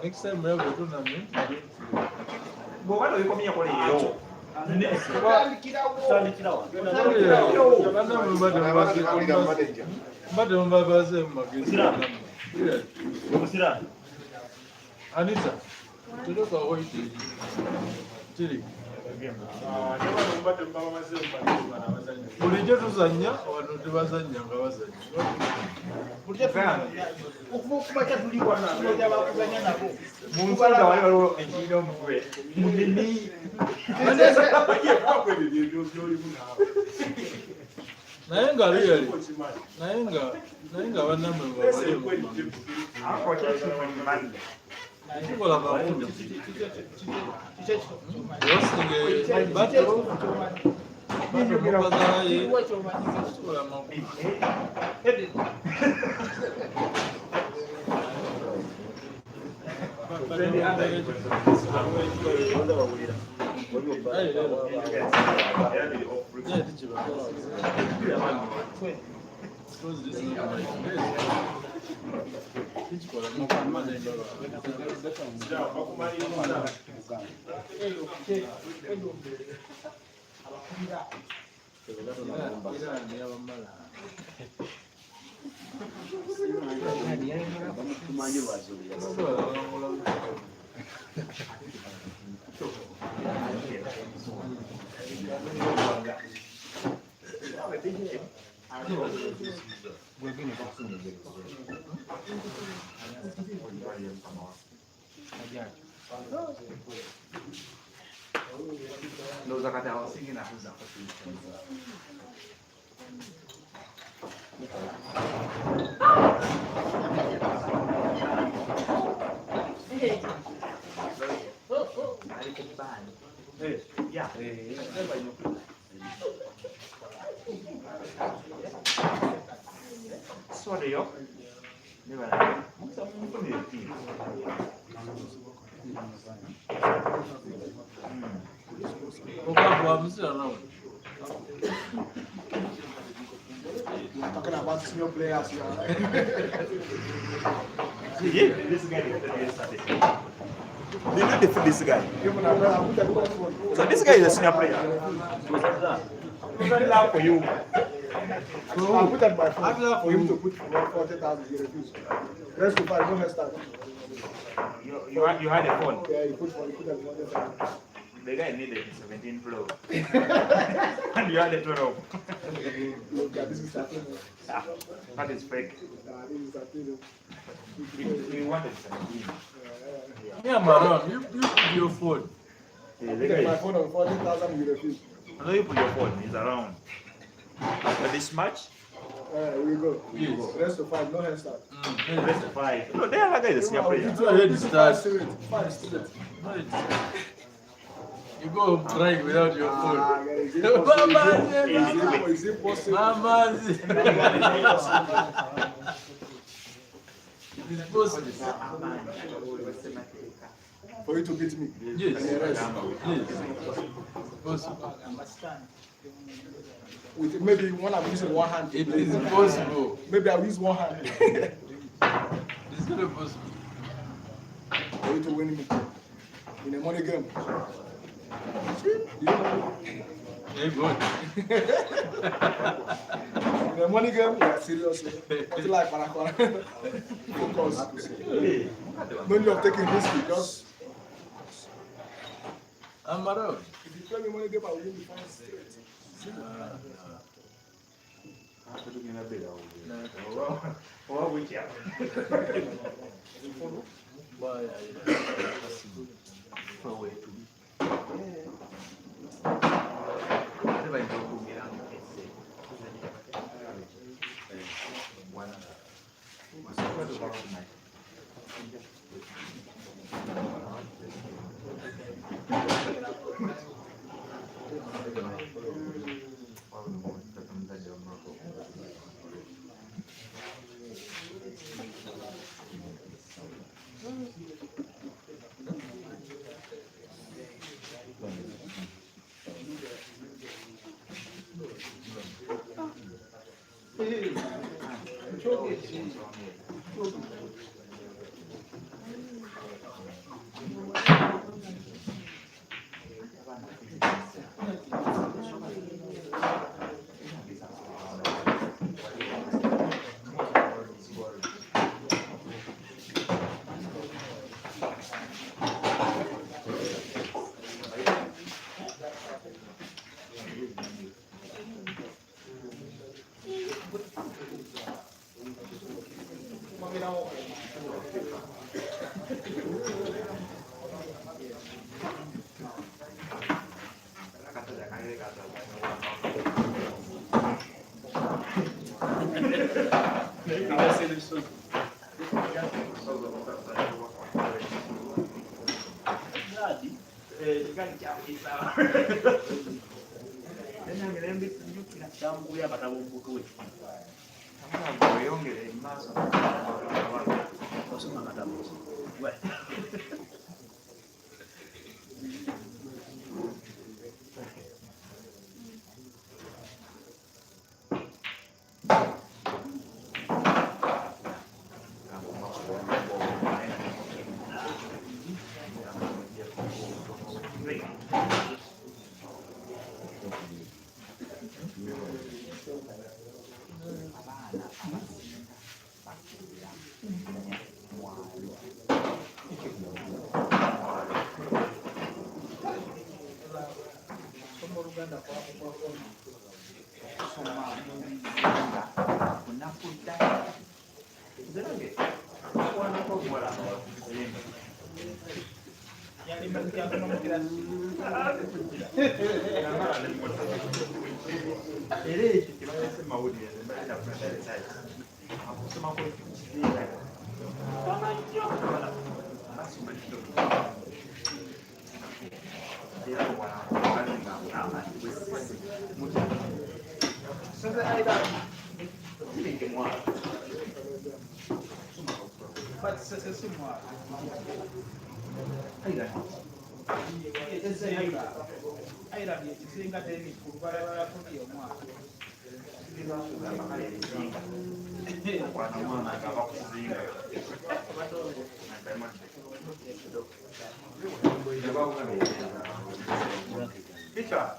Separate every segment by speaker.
Speaker 1: Next time we have a tournament.
Speaker 2: What are you coming for?
Speaker 1: Anita, bulijjo tuzannya wano tebazannya nga bazannya
Speaker 2: munsonga wali waliwo ekiina omutwe munini
Speaker 1: naye nga luyali naye nga bannamwe tukola kakunya batmubazaye tukola makulu
Speaker 2: Those are the house singing after that. Yeah. Sorry, yo.
Speaker 3: Talking about senior players here.
Speaker 2: This guy they don't defeat this guy. So this guy is a senior player. It's not for you.
Speaker 3: So I put that by phone for him to put 40,000. He refused. Rest to buy, don't start.
Speaker 2: You had a phone.
Speaker 3: Yeah, he put that 40,000.
Speaker 4: The guy needed 17 floor. And you had a 12.
Speaker 3: Look at this is happening.
Speaker 4: That is fake.
Speaker 3: This is happening.
Speaker 4: We wanted 17.
Speaker 1: Yeah, Maran, you put your phone.
Speaker 3: I put my phone on 40,000 you refuse.
Speaker 4: I know you put your phone, it's around. After this match,
Speaker 3: We go.
Speaker 1: Yes.
Speaker 3: Rest to 5, no hairstyle.
Speaker 4: rest of 5. No, they are like this.
Speaker 1: So ahead start.
Speaker 3: 5 straight.
Speaker 1: No, you go crying without your phone.
Speaker 3: Is it possible?
Speaker 1: Mama, it is possible.
Speaker 3: For you to beat me?
Speaker 1: Yes.
Speaker 3: And the rest?
Speaker 1: Yes. Possible.
Speaker 3: With maybe when I'm using one hand.
Speaker 1: It is possible.
Speaker 3: Maybe I'll use one hand.
Speaker 1: It's very possible.
Speaker 3: For you to win me in a money game. You know?
Speaker 1: Very good.
Speaker 3: In a money game, we are serious. Not like Paracord. Focus. No need of taking risk. Just.
Speaker 1: I'm around.
Speaker 3: If you play me money game, I will win the final straight.
Speaker 4: Peter,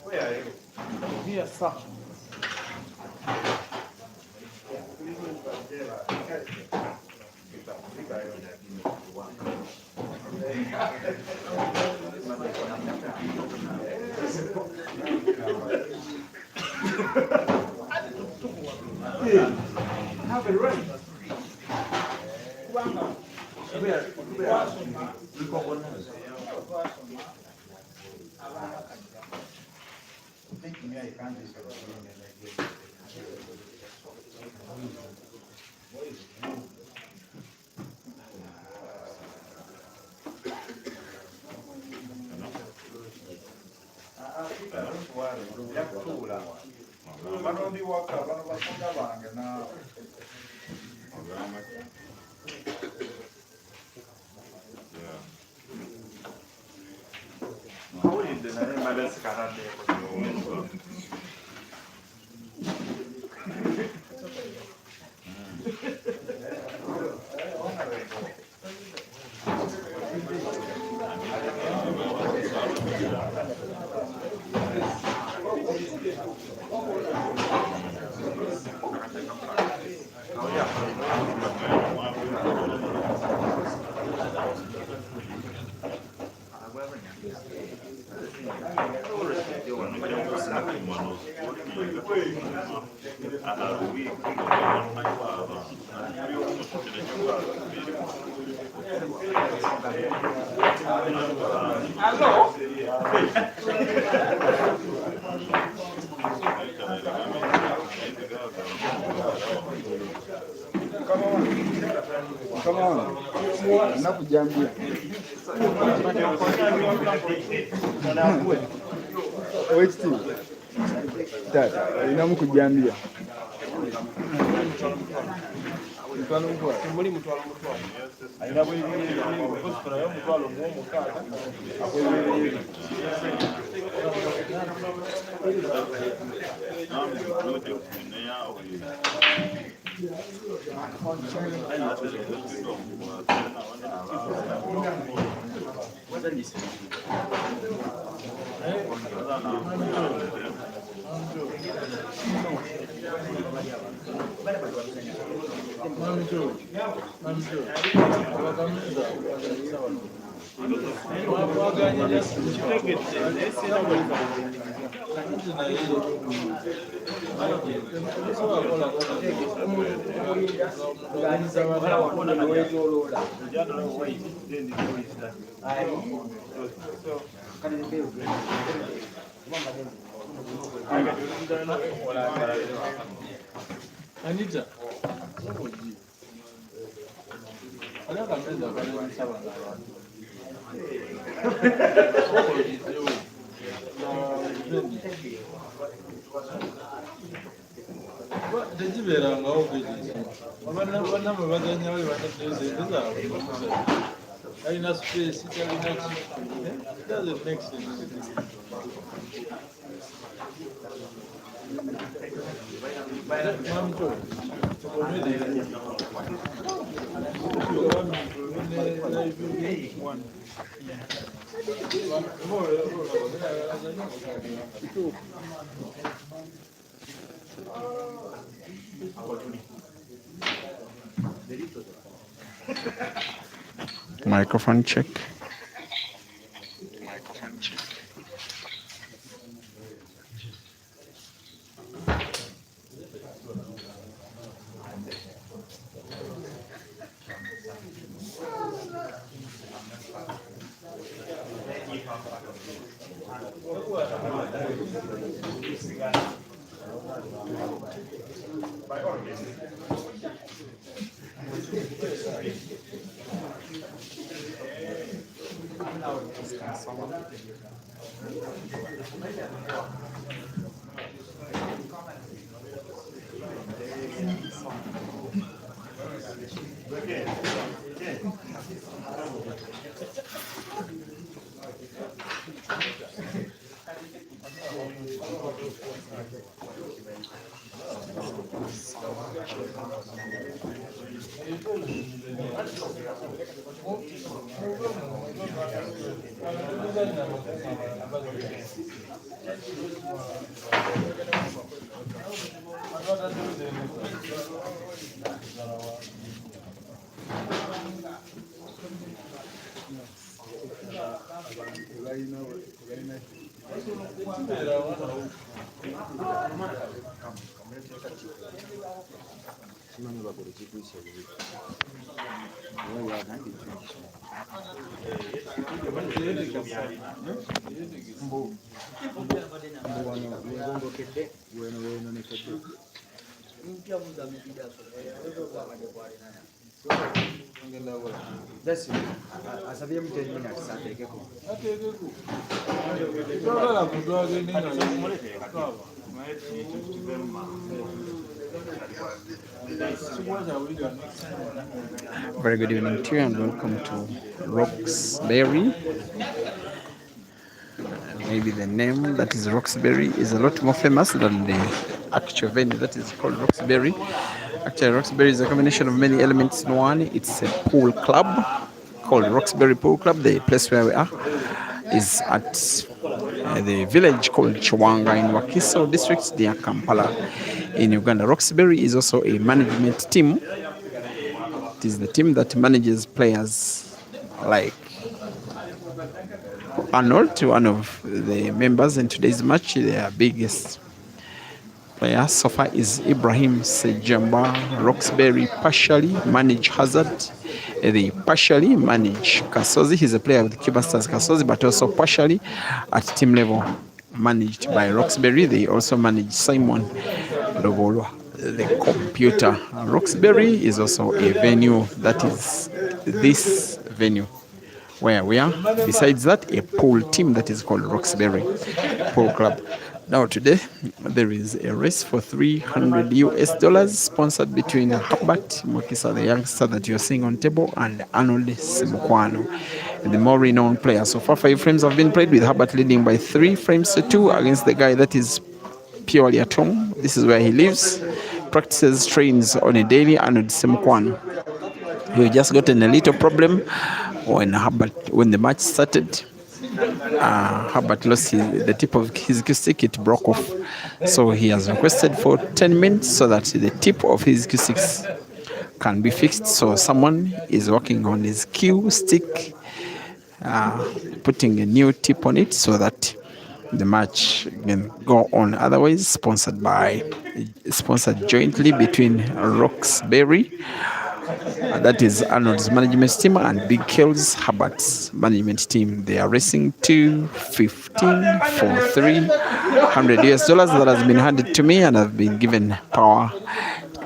Speaker 4: where are you?
Speaker 3: Here, sir.
Speaker 2: Have it ready.
Speaker 3: Come on. Nakujambia. Wait still. Tata, inamkujambia. Mutwalo mutwalo. Muri mutwalo mutwalo. Aina bwe kusura yo mutwalo mu mukaka. Akwebere.
Speaker 1: Anita. Ada kamera kali sawa na watu. Dejibera ngao kwezi. Abana mabaganya bali bateze ndiza. Haina space haina kitu. It doesn't make sense. Mamto.
Speaker 5: Microphone check.
Speaker 2: That's it. As a young gentleman at Sunday,
Speaker 5: Very good evening to you and welcome to Roxbury. Maybe the name that is Roxbury is a lot more famous than the actual venue that is called Roxbury. Actually, Roxbury is a combination of many elements in one. It's a pool club called Roxbury Pool Club. The place where we are is at the village called Chwanga in Wakiso district near Kampala in Uganda. Roxbury is also a management team. It is the team that manages players like Arnold, one of the members in today's match. Their biggest player so far is Ibrahim Sejamba. Roxbury partially manage Hazard. They partially manage Kasozi. He's a player with Cuba Stars Kasozi, but also partially at team level managed by Roxbury. They also manage Simon Lobolwa, the computer. Roxbury is also a venue that is this venue where we are. Besides that, a pool team that is called Roxbury Pool Club. Now today, there is a race for $300 US sponsored between Herbert MUKISA, the youngster that you're seeing on table, and ARNOLD SEMUKWAANO, the more renowned player. So far, 5 frames have been played with Herbert leading by 3 frames to 2 against the guy that is purely at home. This is where he lives, practices, trains on a daily, ARNOLD SEMUKWAANO. He just got in a little problem when the match started. Herbert lost the tip of his cue stick. It broke off, so he has requested for 10 minutes so that the tip of his cue sticks can be fixed. So someone is working on his cue stick, putting a new tip on it so that the match can go on. Otherwise, sponsored jointly between Roxbury, that is Arnold's management team, and Big Kel's Herbert's management team. They are racing to 15 for $300 US that has been handed to me, and I've been given power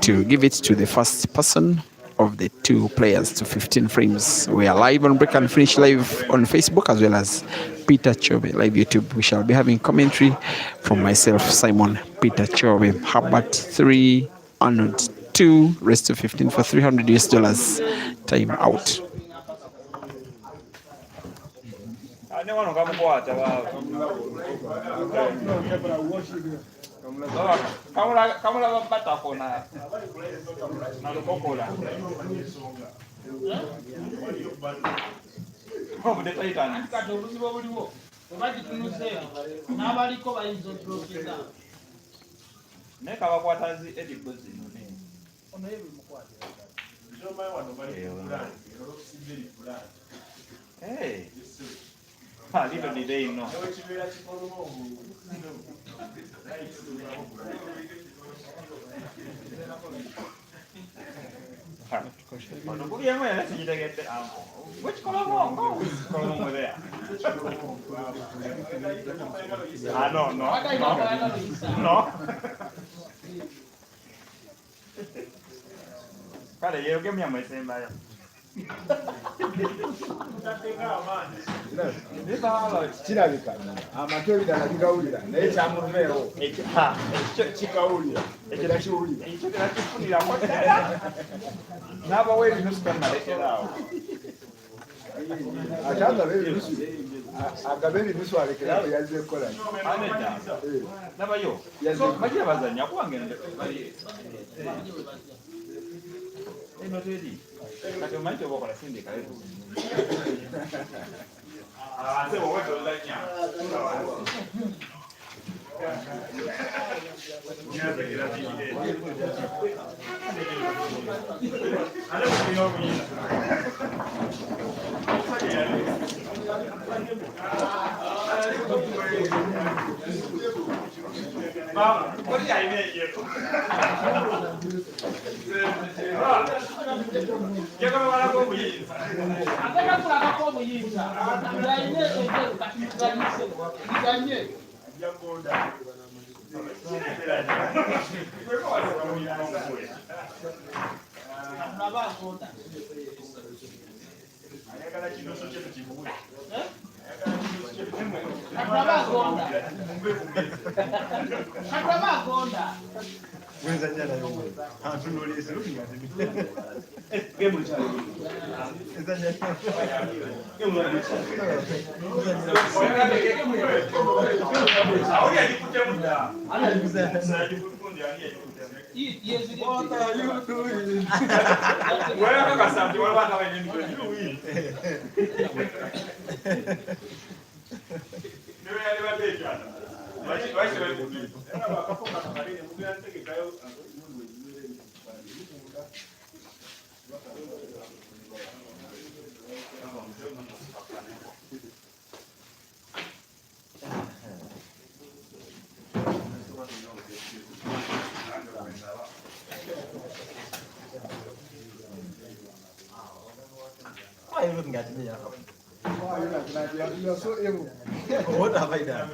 Speaker 5: to give it to the first person of the 2 players to 15 frames. We are live on Break and Finish Live on Facebook as well as Peter Chobe live YouTube. We shall be having commentary from myself, Simon Peter Chobe. Herbert 3, Arnold 2, rest to 15 for $300 US. Time out.
Speaker 4: Hey, little did they know. Which color there? No. You give me a message.
Speaker 3: kirabika amatoli ddala bigawulira naye kyamuveewo kikawulira ekyo kiwulira
Speaker 4: n'abawa ebinusu banaalekeraawo
Speaker 3: ate agaba ebinusu alekerawo yazze kukola
Speaker 4: nabayo bagira bazanya kubange eno teri kati omanyi kyobaokola sindikaletu ate wowetolanya
Speaker 2: Why are you looking at me?
Speaker 3: Why are you like that? You are so evil.
Speaker 2: What have I done?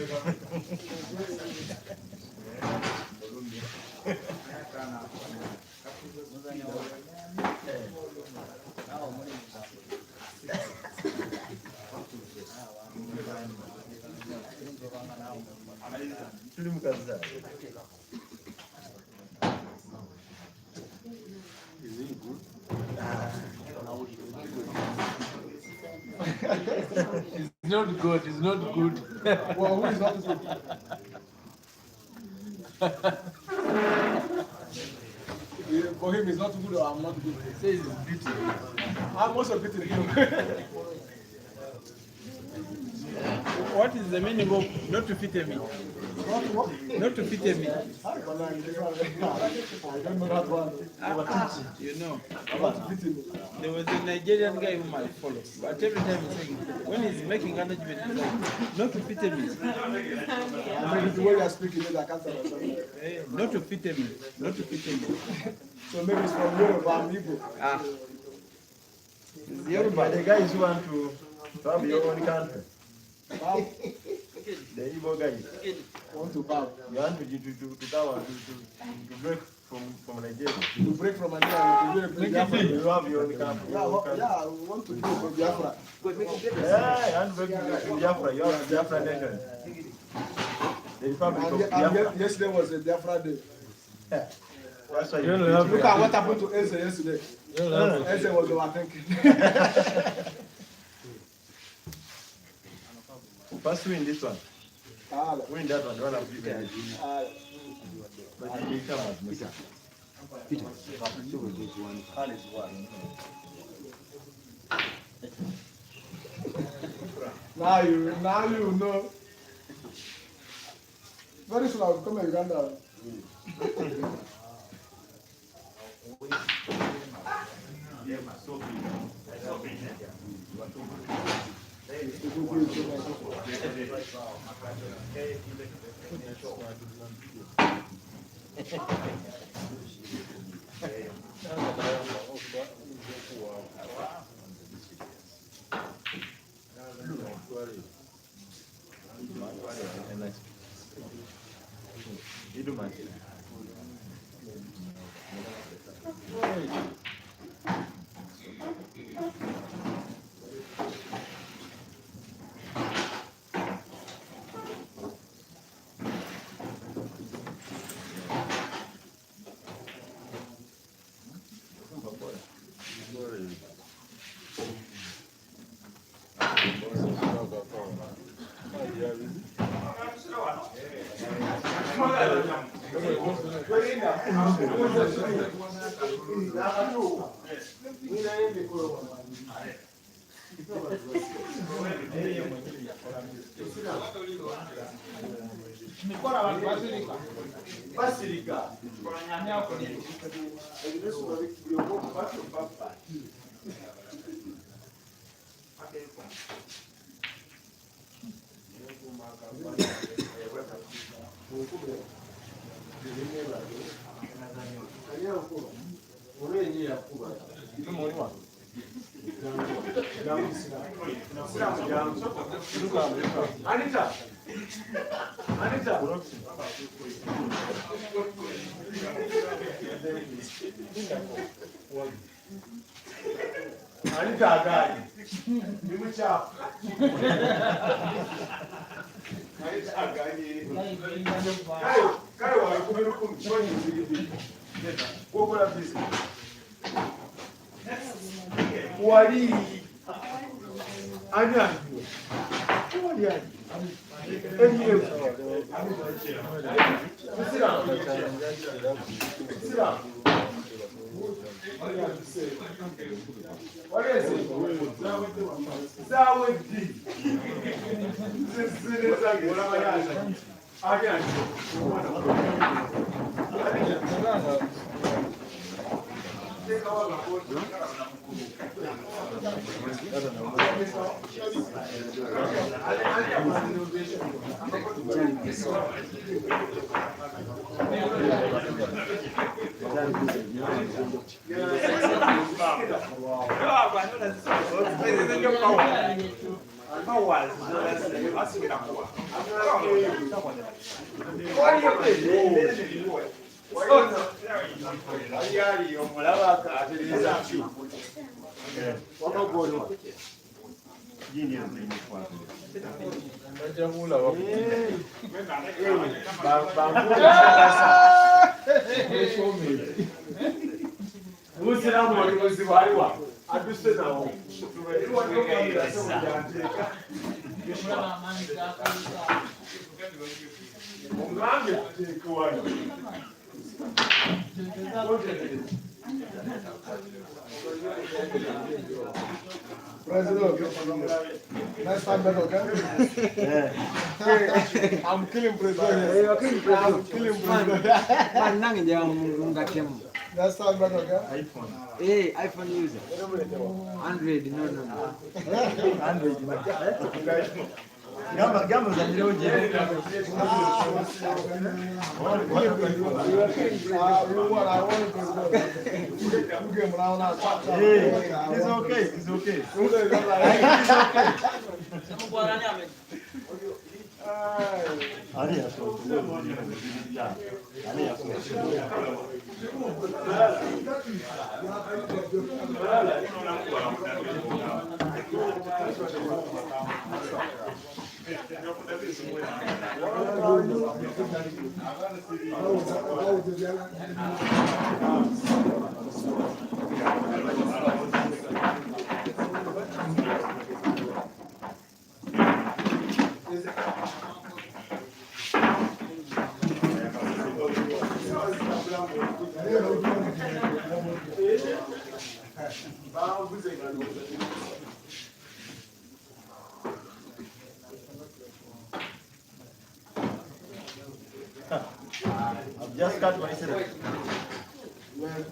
Speaker 1: It's not good. It's not good.
Speaker 3: Well, who is not good? For him, it's not good or I'm not good.
Speaker 1: He says it's beating.
Speaker 3: I'm also beating him.
Speaker 1: What is the meaning of not to fit me?
Speaker 3: What?
Speaker 1: Not to fit me.
Speaker 3: I don't know that one.
Speaker 1: You know,
Speaker 3: I want to beat him.
Speaker 1: there was a Nigerian guy whom I follow, but every time he's saying, when he's making management, he's like, not to fit me.
Speaker 3: I mean, the way you are speaking it, I can't understand.
Speaker 1: Not to fit me. Not to fit me.
Speaker 3: So maybe it's from Yoruba, I'm Igbo.
Speaker 1: Ah,
Speaker 2: Yoruba, the guys who want to have your own country.
Speaker 3: Wow.
Speaker 2: The Igbo guys.
Speaker 3: Want to bow.
Speaker 2: You want to break from Nigeria.
Speaker 3: To break from Nigeria, to Biafra.
Speaker 2: You have your own country.
Speaker 3: Yeah, I want to go from Biafra.
Speaker 2: Yeah, you want to break from Biafra. You have Biafra nation. The Republic of Biafra.
Speaker 3: Yesterday was a Biafra day.
Speaker 2: That's why
Speaker 3: Look at what happened to Eze yesterday. Eze was overthinking.
Speaker 2: First win this one.
Speaker 3: Ah,
Speaker 2: Win that one. The one of you guys. But you come as Mr.
Speaker 3: now you know. Very soon I will come to Uganda. Anita. Anita guy. You much up. Anita guy. Kaiwa kumerukum choni zidi. Go for this. Wali. Anya. Wali. What is it? President, next time better, okay? I'm killing President.
Speaker 6: You're killing President.
Speaker 3: I'm killing President. Next time better, okay?
Speaker 6: iPhone. Hey, iPhone user. Android, no. Android. Gamba za leo je. It's okay.
Speaker 2: I've just cut myself.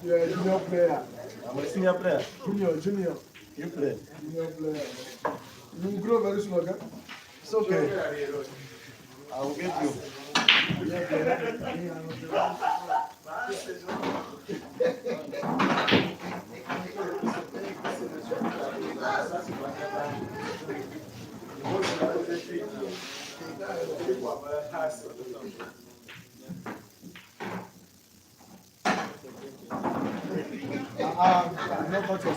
Speaker 3: You're a junior player.
Speaker 2: I'm a senior player.
Speaker 3: Junior.
Speaker 2: You play.
Speaker 3: Junior player. You will grow very soon, okay?
Speaker 2: It's okay. I will get you.
Speaker 3: Not much of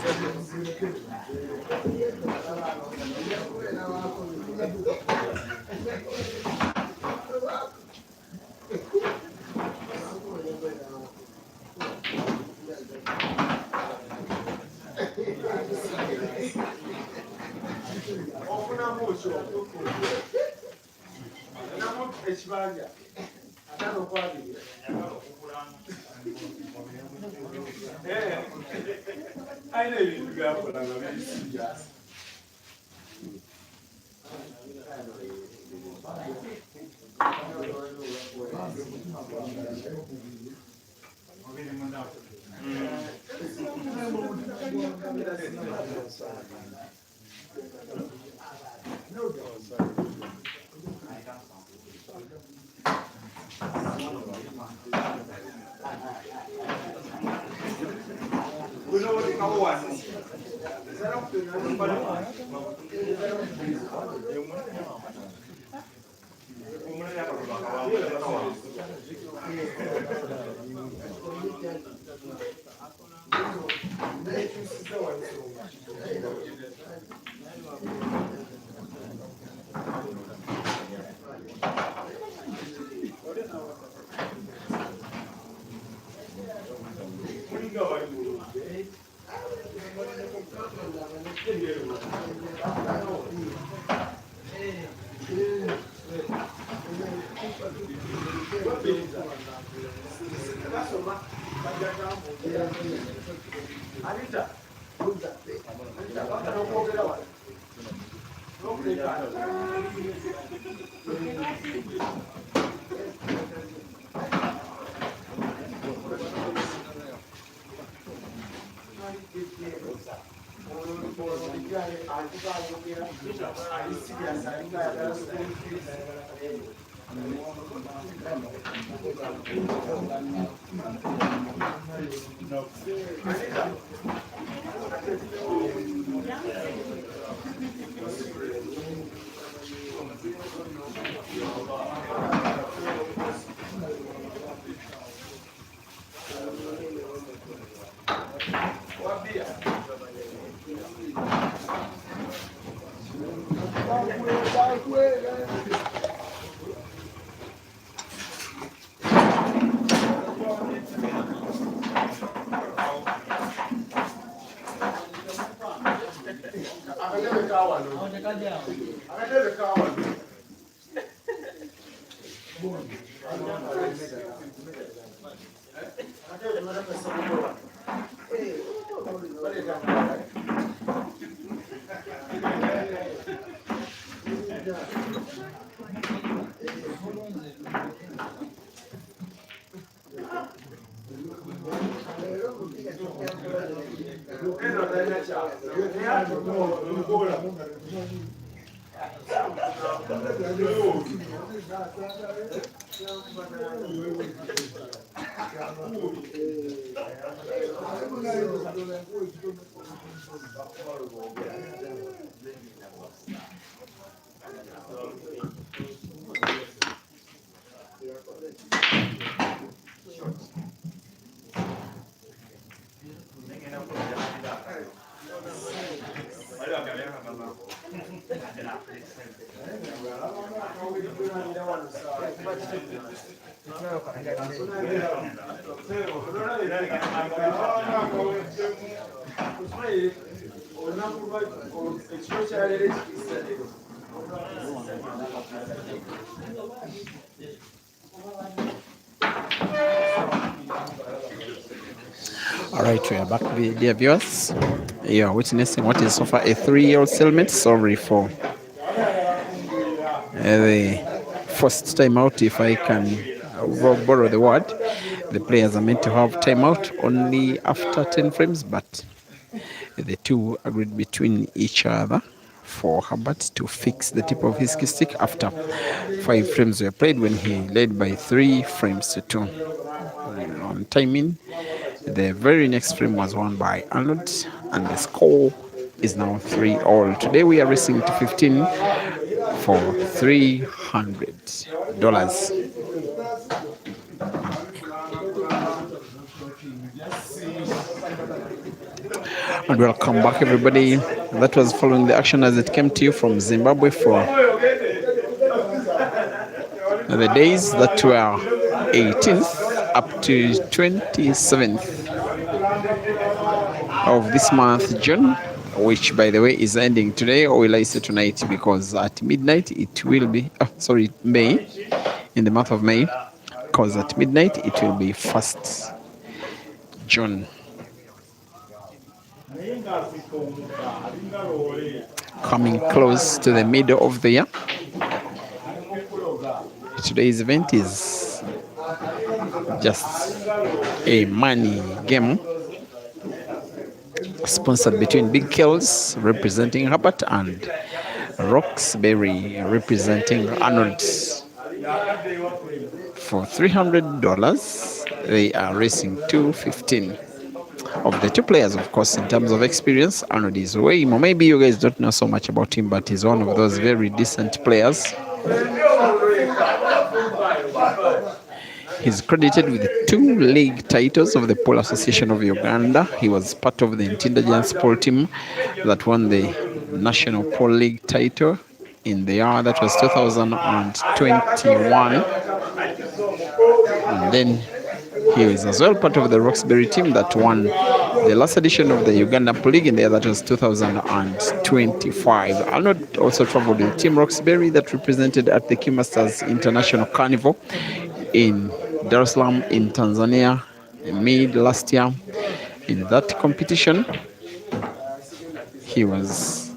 Speaker 3: I know you go for that.
Speaker 5: All right, we are back, dear viewers. You are witnessing what is so far a 3-year settlement. Sorry for the first time out, if I can borrow the word. The players are meant to have timeout only after 10 frames, but the two agreed between each other for Herbert to fix the tip of his stick after 5 frames were played when he led by 3 frames to 2. On timing, the very next frame was won by Arnold, and the score is now 3-all. Today we are racing to 15 for $300. And welcome back, everybody. That was following the action as it came to you from Zimbabwe for the days that were 18th up to 27th of this month, June, which, by the way, is ending today, or will I say tonight, because at midnight it will be, May, in the month of May, because at midnight it will be 1st June. Coming close to the middle of the year. Today's event is just a money game sponsored between Big Kells representing Herbert and Roxbury representing Arnold. For $300, they are racing 215. Of the two players, of course, in terms of experience, Arnold is way more. Maybe you guys don't know so much about him, but he's one of those very decent players. He's credited with 2 league titles of the Pole Association of Uganda. He was part of the Ntinda Giants pole team that won the National Pole League title in the year that was 2021. And then he is as well part of the Roxbury team that won the last edition of the Uganda Pole League in the year that was 2025. Arnold also traveled with Team Roxbury that represented at the Kimasters International Carnival in Dar es Salaam in Tanzania mid last year. In that competition, he was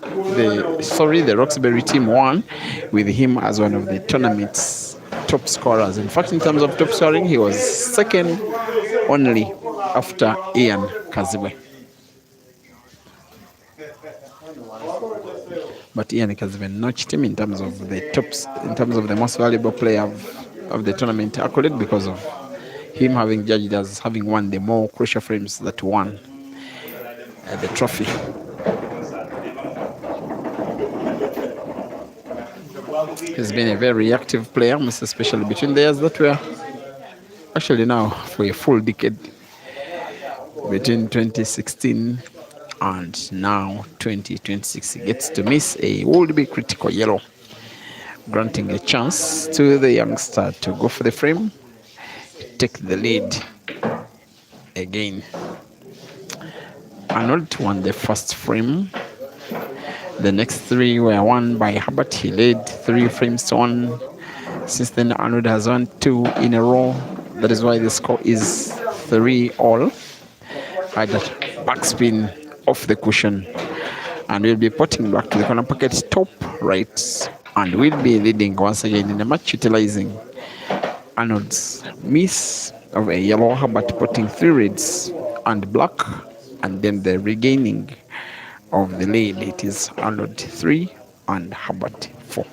Speaker 5: the Roxbury team won with him as one of the tournament's top scorers. In fact, in terms of top scoring, he was second only after Ian Kaziwe. But Ian Kaziwe notched him in terms of the tops, in terms of the most valuable player of the tournament accolade, because of him having judged as having won the more crucial frames that won the trophy. He's been a very active player, most especially between the years that were actually now for a full decade, between 2016 and now 2026. He gets to miss a would be critical yellow, granting a chance to the youngster to go for the frame, take the lead again. Arnold won the first frame. The next 3 were won by Herbert. He led 3 frames to 1. Since then, Arnold has won 2 in a row. That is why the score is 3-all. Had that backspin off the cushion. And we'll be putting back to the corner pocket top right. And we'll be leading once again in the match, utilizing Arnold's miss of a yellow, Herbert putting 3 reds and black, and then the regaining of the lead. It is Arnold 3 and Herbert 4.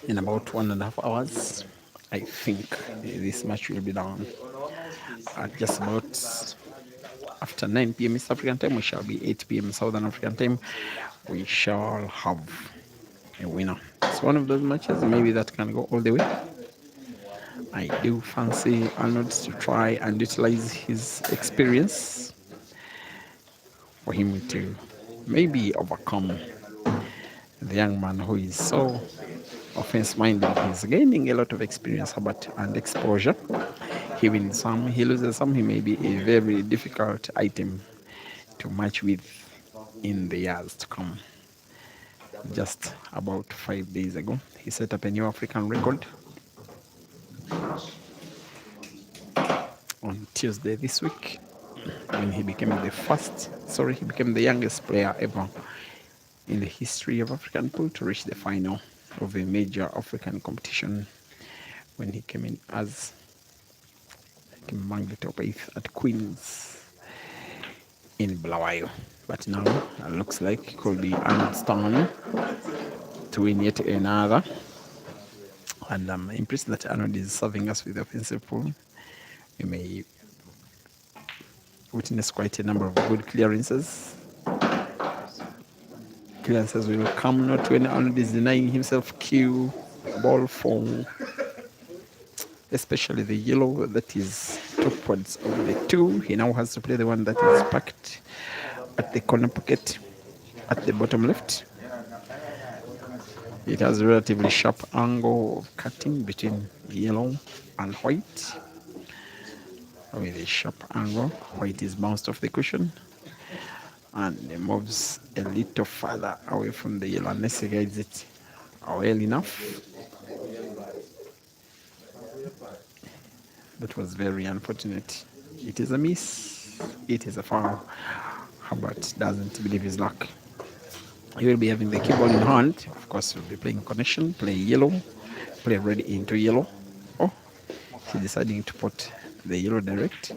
Speaker 5: In about 1.5 hours, I think this match will be done. At just about after 9 p.m. East African time, we shall be 8 p.m. Southern African time. We shall have a winner. It's one of those matches maybe that can go all the way. I do fancy Arnold to try and utilize his experience for him to maybe overcome the young man who is so offense-minded. He's gaining a lot of experience and exposure. He wins some, he loses some. He may be a very difficult item to match with in the years to come. Just about 5 days ago, he set up a new African record on Tuesday this week, when he became the youngest player ever in the history of African pool to reach the final of a major African competition, when he came in as among the top 8 at Queen's in Bulawayo. But now it looks like it could be Arnold's turn to win yet another. And I'm impressed that Arnold is serving us with the offensive pool. We may witness quite a number of good clearances. Clearances will come not when Arnold is denying himself cue ball for especially the yellow that is topwards of the 2. He now has to play the one that is packed at the corner pocket at the bottom left. It has a relatively sharp angle of cutting between yellow and white. With a sharp angle, white is bounced off the cushion and it moves a little further away from the yellow unless he guides it well enough. That was very unfortunate. It is a miss. It is a foul. Herbert doesn't believe his luck. He will be having the key ball in hand. Of course, he'll be playing connection, play yellow, play red into yellow. Oh, he's deciding to put the yellow direct.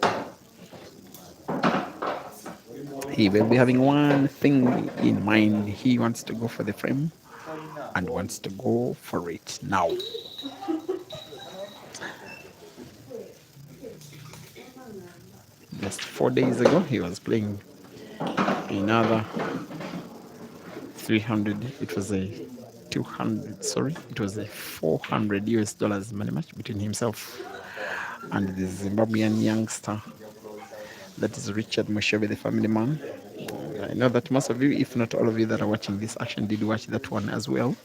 Speaker 5: He will be having one thing in mind. He wants to go for the frame and wants to go for it now. Just 4 days ago, he was playing another 300. It was a 200. Sorry, it was a 400 US dollars money match between himself and the Zimbabwean youngster. That is Richard Mushebe, the family man. I know that most of you, if not all of you that are watching this action, did watch that one as well.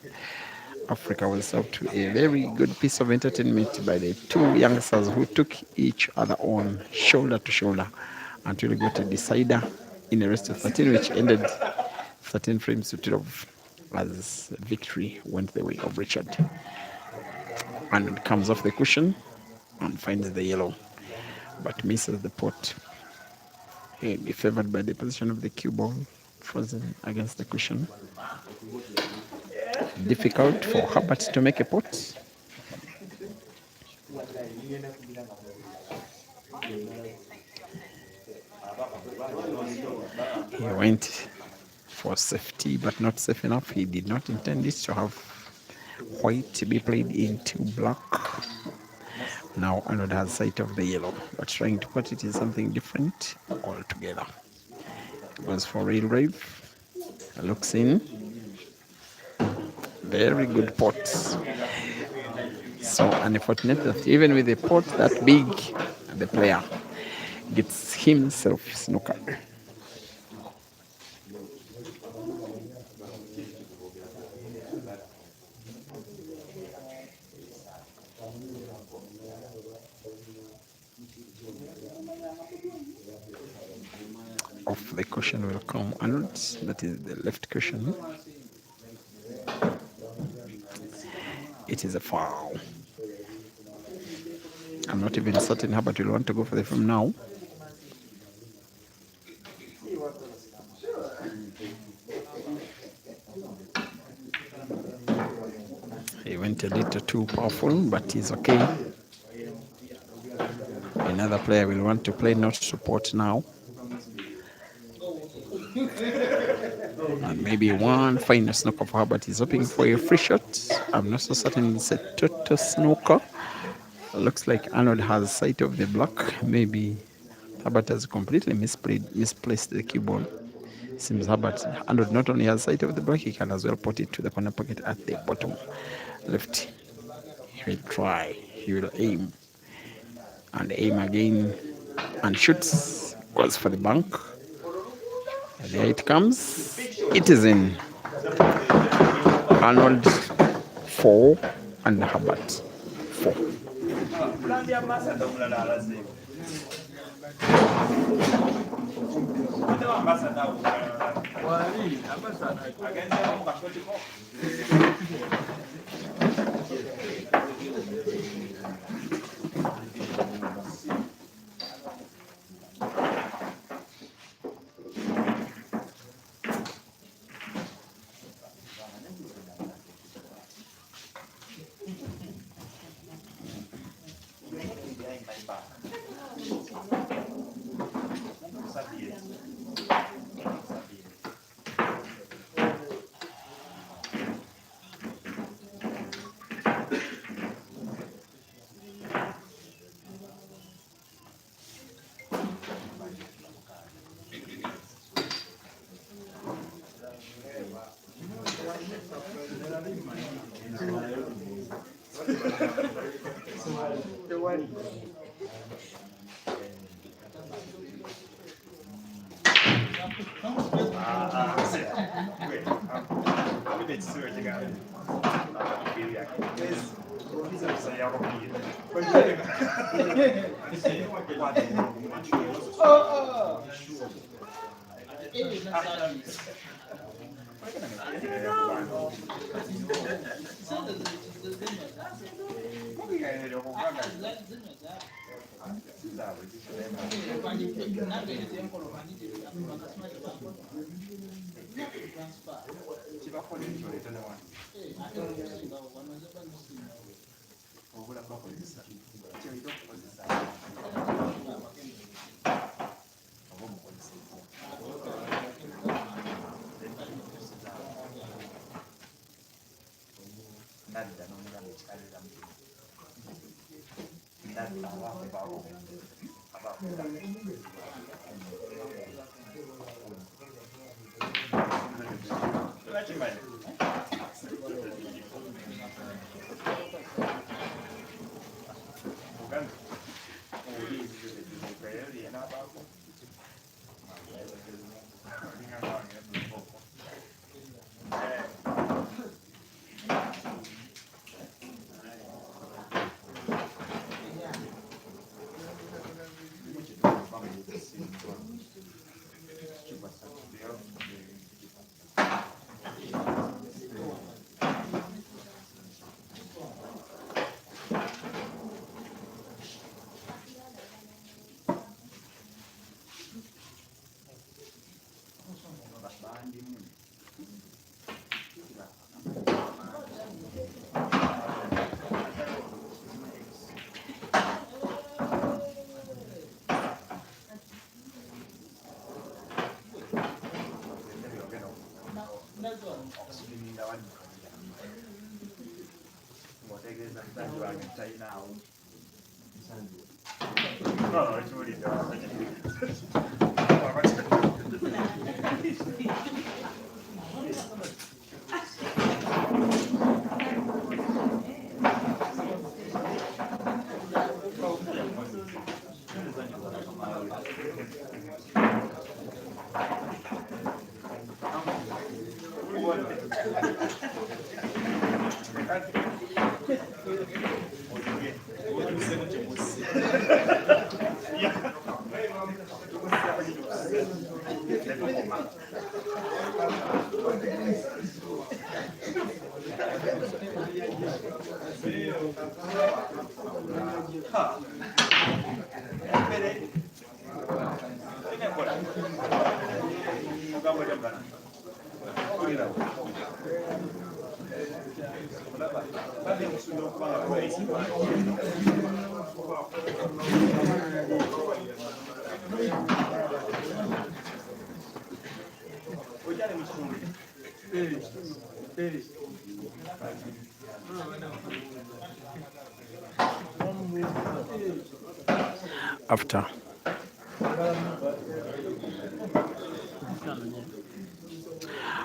Speaker 5: Africa was served to a very good piece of entertainment by the two youngsters who took each other on shoulder to shoulder until we got a decider in a rest of 13, which ended 13 frames to 12 as victory went the way of Richard. And comes off the cushion and finds the yellow, but misses the pot. He'll be favored by the position of the cue ball frozen against the cushion. Difficult for Herbert to make a pot. He went for safety, but not safe enough. He did not intend it to have white to be played into black. Now Arnold has sight of the yellow, but trying to put it in something different altogether. Goes for real rave. Looks in. Very good pot. So unfortunate that even with a pot that big, the player gets himself snookered. Off the cushion will come Arnold, that is the left cushion. It is a foul. I'm not even certain Herbert will want to go for the frame now. He went a little too powerful, but he's okay. Another player will want to play not support now. And maybe one final snooker for Herbert. He's hoping for a free shot. I'm not so certain it's a total snooker. Looks like Arnold has sight of the black. Maybe Herbert has completely misplaced the cue ball. Seems Arnold not only has sight of the black, he can as well put it to the corner pocket at the bottom left. He will try. He will aim. And aim again. And shoots. Goes for the bank. There it comes. It is in. Arnold 4 and Herbert 4.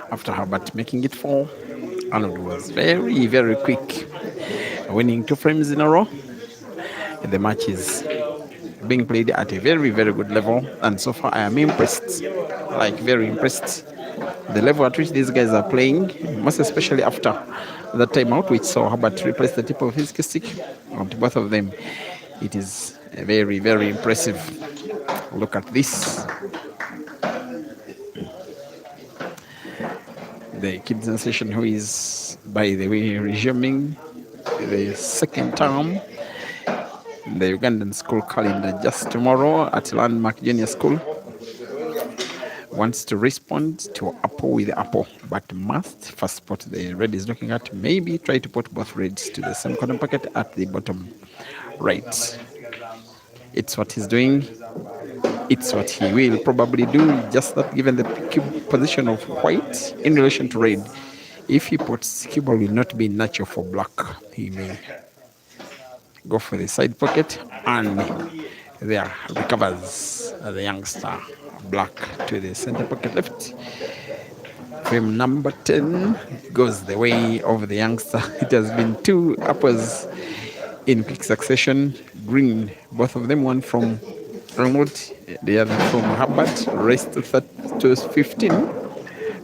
Speaker 5: After Herbert making it 4, Arnold was very, very quick, winning 2 frames in a row. The match is being played at a very, very good level, and so far I am impressed, like very impressed. The level at which these guys are playing, most especially after that timeout, which saw Herbert replace the tip of his stick onto both of them. It is very, very impressive. Look at this. The kid sensation who is, by the way, resuming the second term the Ugandan school calendar just tomorrow at Landmark Junior School, wants to respond to apple with apple, but must first put the red is looking at, maybe try to put both reds to the same corner packet at the bottom right. It's what he's doing. It's what he will probably do, just that given the cube position of white in relation to red, if he puts cube will not be natural for black. He may go for the side pocket, and there recovers the youngster. Black to the center pocket left. Frame number 10 goes the way of the youngster. It has been 2 uppers in quick succession. Green, both of them, one from ARNOLD, the other from Herbert. Rest 20 to 15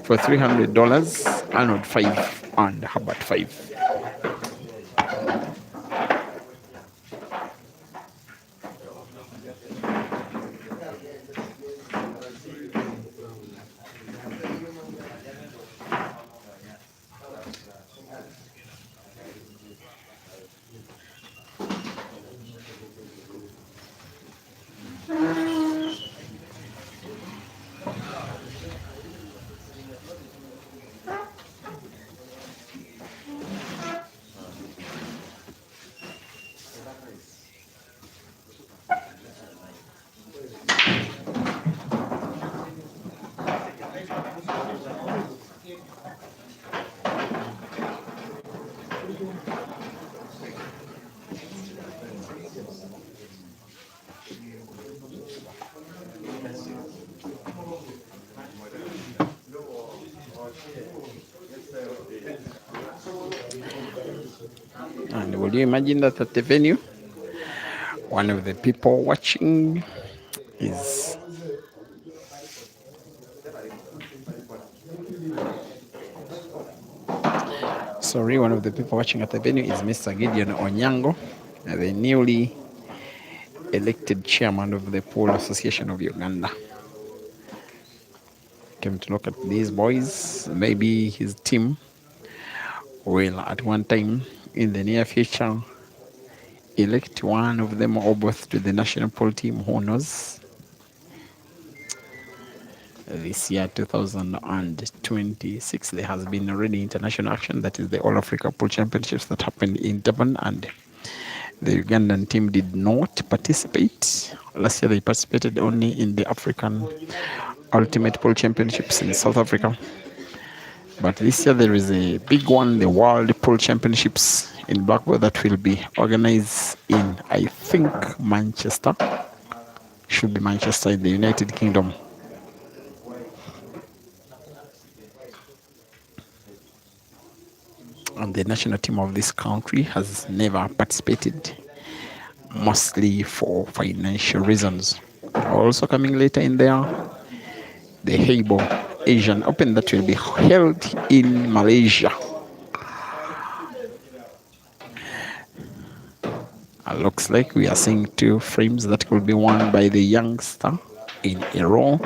Speaker 5: for $300. Arnold 5 and Herbert 5. And would you imagine that at the venue, one of the people watching is one of the people watching at the venue is Mr. Gideon Onyango, the newly elected chairman of the Pool Association of Uganda. Came to look at these boys. Maybe his team will at one time in the near future elect one of them or both to the national pool team. Who knows? This year 2026 there has been already international action, that is the All Africa Pool Championships that happened in Durban, and the Ugandan team did not participate. Last year they participated only in the African Ultimate Pool Championships in South Africa. But this year there is a big one, the World Pool Championships in Blackpool, that will be organized in, I think, Manchester. Should be Manchester in the United Kingdom. And the national team of this country has never participated, mostly for financial reasons. Also coming later in there, the HERBERT Asian Open that will be held in Malaysia. Looks like we are seeing two frames that will be won by the youngster in a row.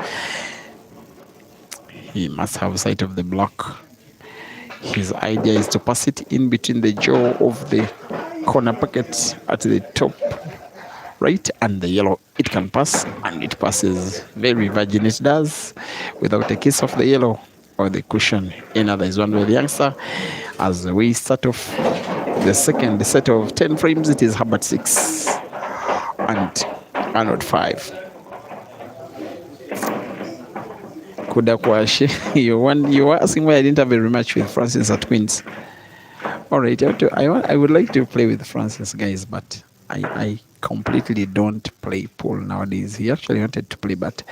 Speaker 5: He must have sight of the block. His idea is to pass it in between the jaw of the corner pocket at the top right and the yellow. It can pass, and it passes very virgin. It does, without a kiss of the yellow or the cushion. Another is one with the youngster. As we start off the second set of 10 frames, it is Herbert 6 and Arnold 5. Kudakwashi, you were asking why I didn't have a rematch with Francis at Queens. All right, I would like to play with Francis, guys, but I completely don't play pool nowadays. He actually wanted to play, but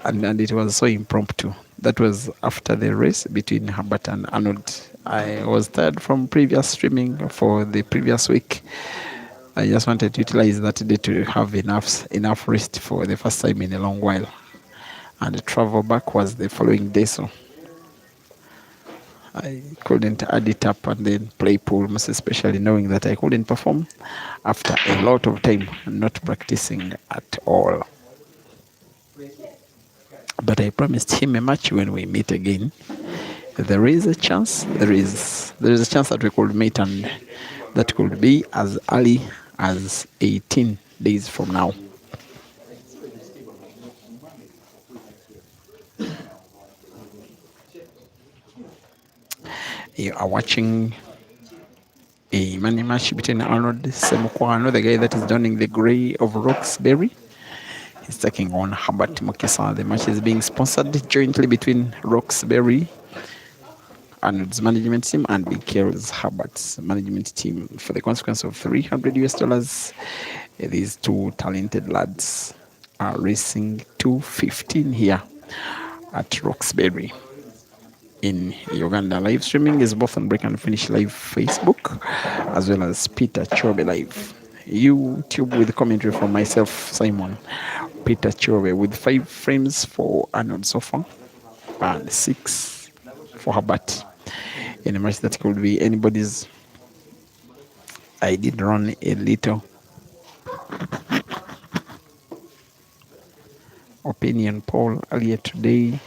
Speaker 5: and it was so impromptu. That was after the race between Herbert and Arnold. I was tired from previous streaming for the previous week. I just wanted to utilize that day to have enough rest for the first time in a long while. And the travel back was the following day, so I couldn't add it up and then play pool, most especially knowing that I couldn't perform after a lot of time not practicing at all. But I promised him a match when we meet again. There is a chance that we could meet, and that could be as early as 18 days from now. You are watching a money match between Arnold SEMUKWAANO, the guy that is donning the grey of Roxbury. He's taking on HERBERT MUKISA. The match is being sponsored jointly between Roxbury, Arnold's management team, and Mikel's HERBERT's management team, for the consequence of $300. These two talented lads are racing 2:15 here at Roxbury in Uganda. Live streaming is both on Break and Finish Live Facebook, as well as Peter Chobe Live YouTube, with commentary from myself, Simon Peter Chove with 5 frames for Arnold so far and 6 for Herbert in a match that could be anybody's. I did run a little opinion poll earlier today.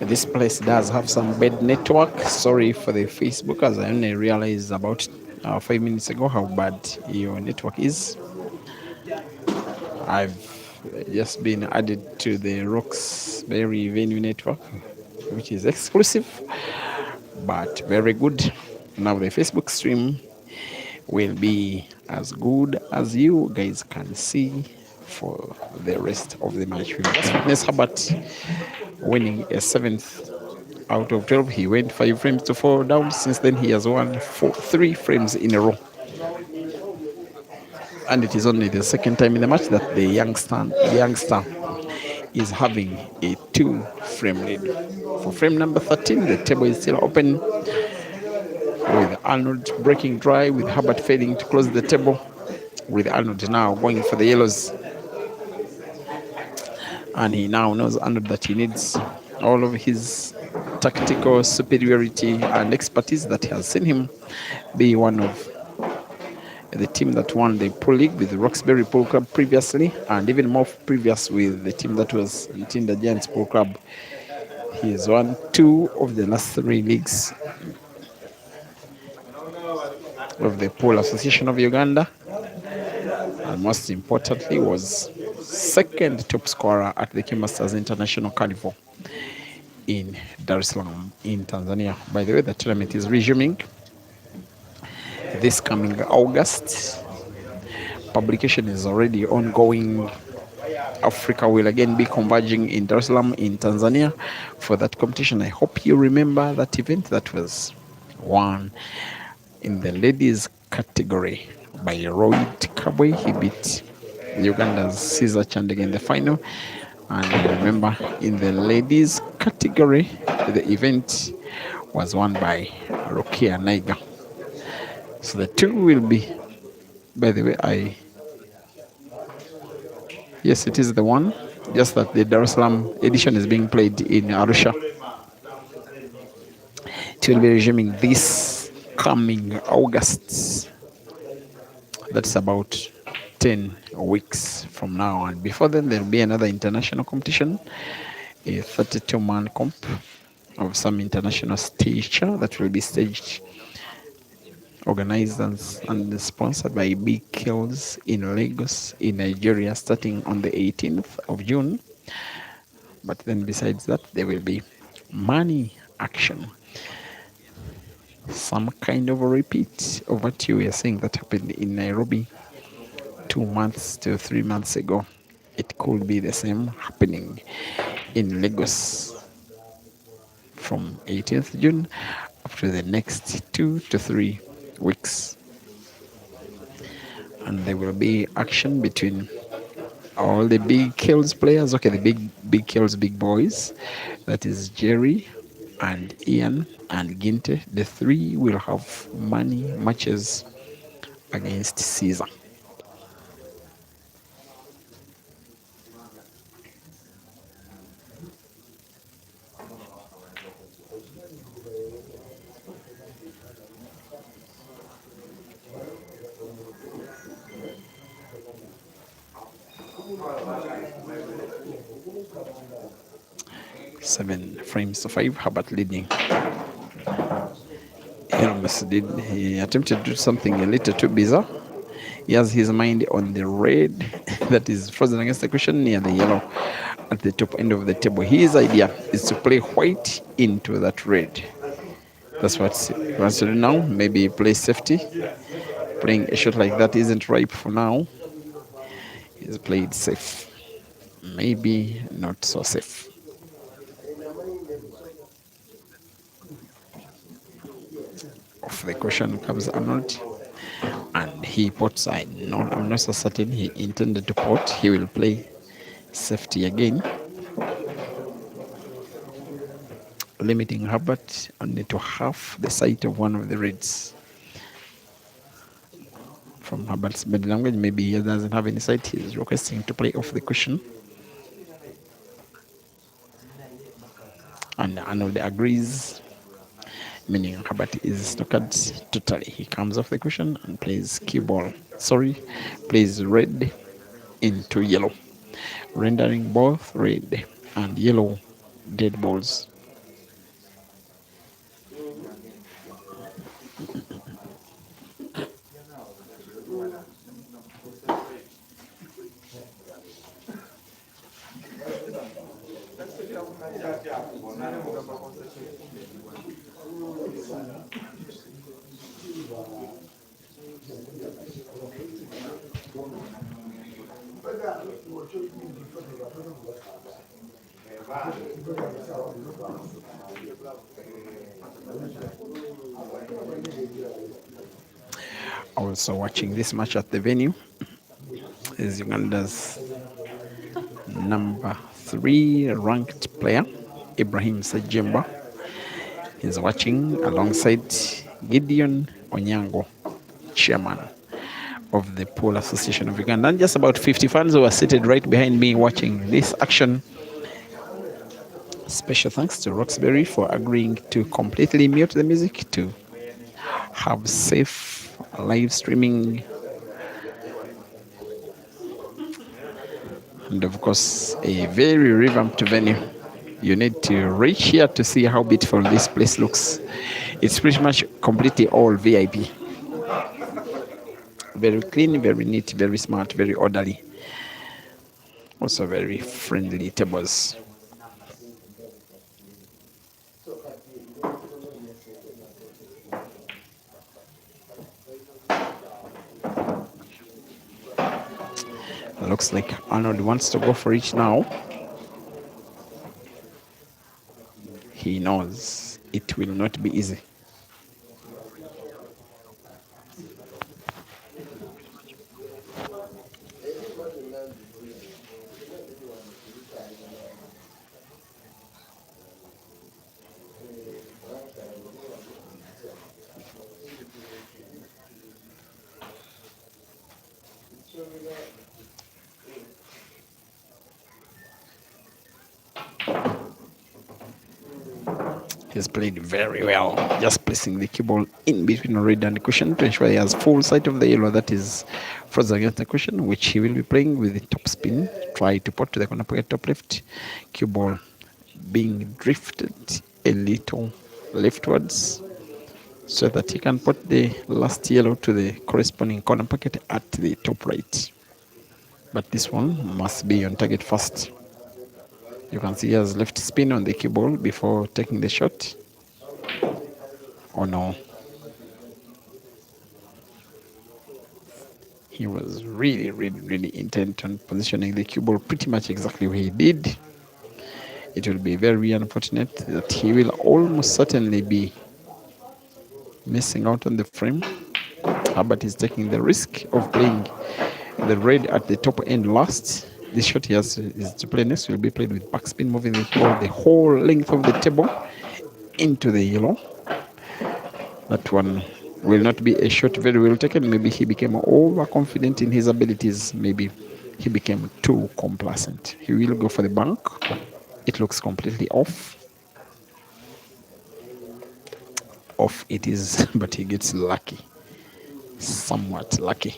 Speaker 5: This place does have some bad network. Sorry for the Facebook, as I only realized about 5 minutes ago how bad your network is. I've just been added to the Roxbury venue network, which is exclusive but very good. Now the Facebook stream will be as good as you guys can see for the rest of the match. We just witnessed Herbert winning a 7th out of 12. He went 5 frames to 4 down. Since then, he has won 3 frames in a row. And it is only the second time in the match that the youngster is having a 2-frame lead. For frame number 13, the table is still open, with Arnold breaking dry, with Herbert failing to close the table, with Arnold now going for the yellows. And he now knows Arnold that he needs all of his tactical superiority and expertise that has seen him be one of the team that won the Pro League with the Roxbury Polo Club previously, and even more previous with the team that was in the Giants Polo Club. He has won 2 of the last 3 leagues of the Polo Association of Uganda, and most importantly was second top scorer at the Kimasters International Carnival in Dar es Salaam in Tanzania. By the way, the tournament is resuming this coming August. Publication is already ongoing. Africa will again be converging in Dar es Salaam in Tanzania for that competition. I hope you remember that event that was won in the ladies category by Royd Kabwe. He beat Uganda's Caesar Chandega in the final. And I remember in the ladies category, the event was won by Rokia Naiga. So the 2 will be, by the way, yes, it is the one, just that the Dar es Salaam edition is being played in Arusha. It will be resuming this coming August. That's about 10 weeks from now. And before then, there will be another international competition, a 32-man comp of some international stature that will be staged, organized and sponsored by Big Kills in Lagos, in Nigeria, starting on the 18th of June. But then besides that, there will be money action. Some kind of a repeat of what you were saying that happened in Nairobi 2 months to 3 months ago. It could be the same happening in Lagos from 18th June up to the next 2 to 3 weeks. And there will be action between all the Big Kills players. Okay, the big Kills big boys. That is Jerry and Ian and Ginte. The 3 will have money matches against Caesar. Seven frames to 5, Herbert leading. He attempted to do something a little too bizarre. He has his mind on the red that is frozen against the cushion near the yellow at the top end of the table. His idea is to play white into that red. That's what he wants to do now. Maybe play safety. Playing a shot like that isn't ripe for now. He's played safe. Maybe not so safe. Off the cushion comes Arnold, and he pots. I'm not so certain he intended to pot. He will play safety again, limiting Herbert only to half the sight of one of the reds. From Herbert's body language, maybe he doesn't have any sight. He's requesting to play off the cushion, and Arnold agrees, meaning Herbert is snookered totally. He comes off the cushion and plays cue ball. Plays red into yellow, rendering both red and yellow dead balls. Also watching this match at the venue is Uganda's number 3 ranked player, Ibrahim Sejemba. He's watching alongside Gideon Onyango, chairman of the Pool Association of Uganda, and just about 50 fans who are seated right behind me watching this action. Special thanks to Roxbury for agreeing to completely mute the music to have safe live streaming, and of course a very revamped venue. You need to reach here to see how beautiful this place looks. It's pretty much completely all VIP. Very clean, very neat, very smart, very orderly. Also very friendly tables. Looks like Arnold wants to go for it now. He knows it will not be easy. He's played very well, just placing the cue ball in between red and the cushion to ensure he has full sight of the yellow that is frozen against the cushion, which he will be playing with the top spin. Try to put to the corner pocket top left. Cue ball being drifted a little leftwards so that he can put the last yellow to the corresponding corner pocket at the top right. But this one must be on target first. You can see he has left spin on the cue ball before taking the shot. Oh no. He was really intent on positioning the cue ball pretty much exactly where he did. It will be very unfortunate that he will almost certainly be missing out on the frame. Herbert is taking the risk of playing the red at the top end last. This shot he has is to play next will be played with backspin, moving the ball the whole length of the table into the yellow. That one will not be a shot very well taken. Maybe he became overconfident in his abilities. Maybe he became too complacent. He will go for the bank. It looks completely off. Off it is, but he gets lucky. Somewhat lucky.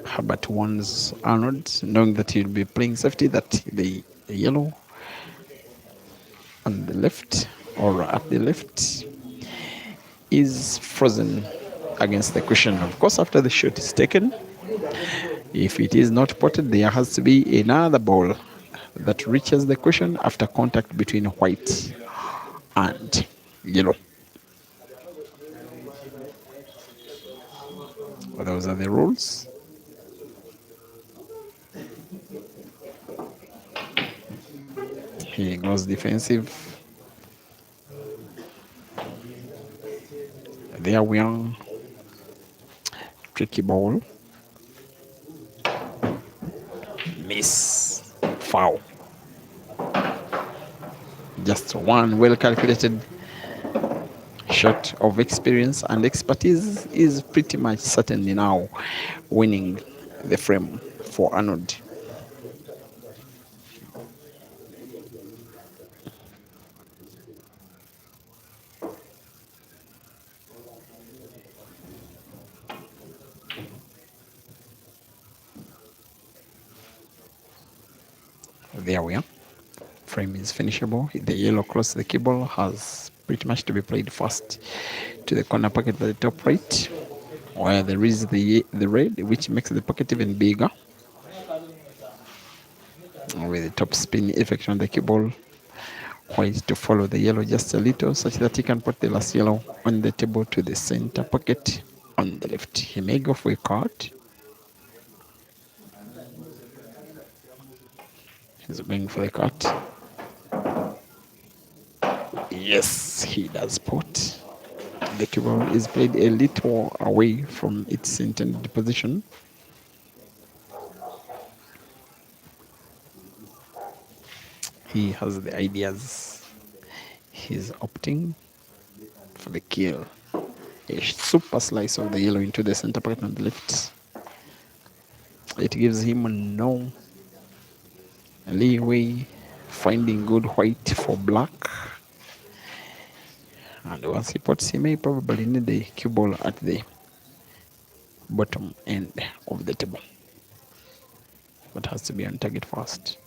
Speaker 5: Herbert warns Arnold, knowing that he'll be playing safety, that the yellow on the left or at the left is frozen against the cushion. Of course, after the shot is taken, if it is not potted, there has to be another ball that reaches the cushion after contact between white and yellow. Well, those are the rules. He goes defensive. There we are. Tricky ball. Miss. Foul. Just one well calculated shot of experience and expertise is pretty much certainly now winning the frame for Arnold. There we are. Frame is finishable. The yellow close to the cue ball has pretty much to be played first to the corner pocket at the top right, where there is the red, which makes the pocket even bigger. with the top spin effect on the cue ball. White to follow the yellow just a little, such that he can put the last yellow on the table to the center pocket on the left. He may go for a card. He's going for the cut. Yes, he does put. The cue ball is played a little away from its intended position. He has the ideas. He's opting for the kill. A super slice of the yellow into the center pocket on the left. It gives him no leeway, finding good white for black. And once he puts, he may probably need the cue ball at the bottom end of the table, but has to be on target first.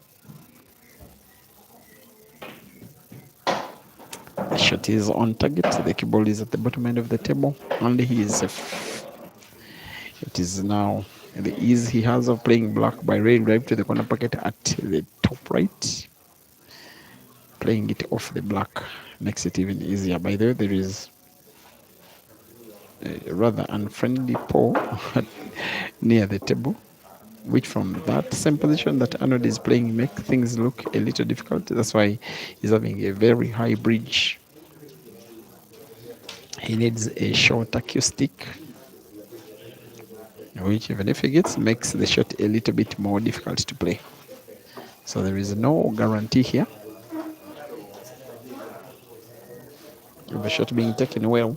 Speaker 5: The shot is on target. The cue ball is at the bottom end of the table, and he is safe. It is now the ease he has of playing black by rail drive to the corner pocket at the top right. Playing it off the black makes it even easier. By the way, there is a rather unfriendly paw near the table, which from that same position that Arnold is playing make things look a little difficult. That's why he's having a very high bridge. He needs a shorter cue stick, which even if he gets, makes the shot a little bit more difficult to play. So there is no guarantee here of the shot being taken well.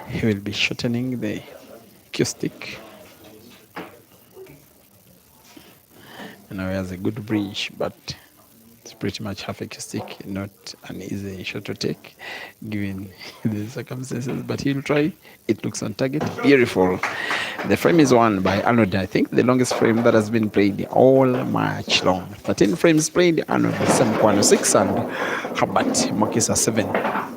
Speaker 5: He will be shortening the cue stick. And now he has a good bridge, but it's pretty much half a cue stick, not an easy shot to take given the circumstances, but he'll try. It looks on target. Beautiful. The frame is won by Arnold. I think the longest frame that has been played all match long. 13 frames played, Arnold SEMUKWAANO 6 and HERBERT MUKISA 7.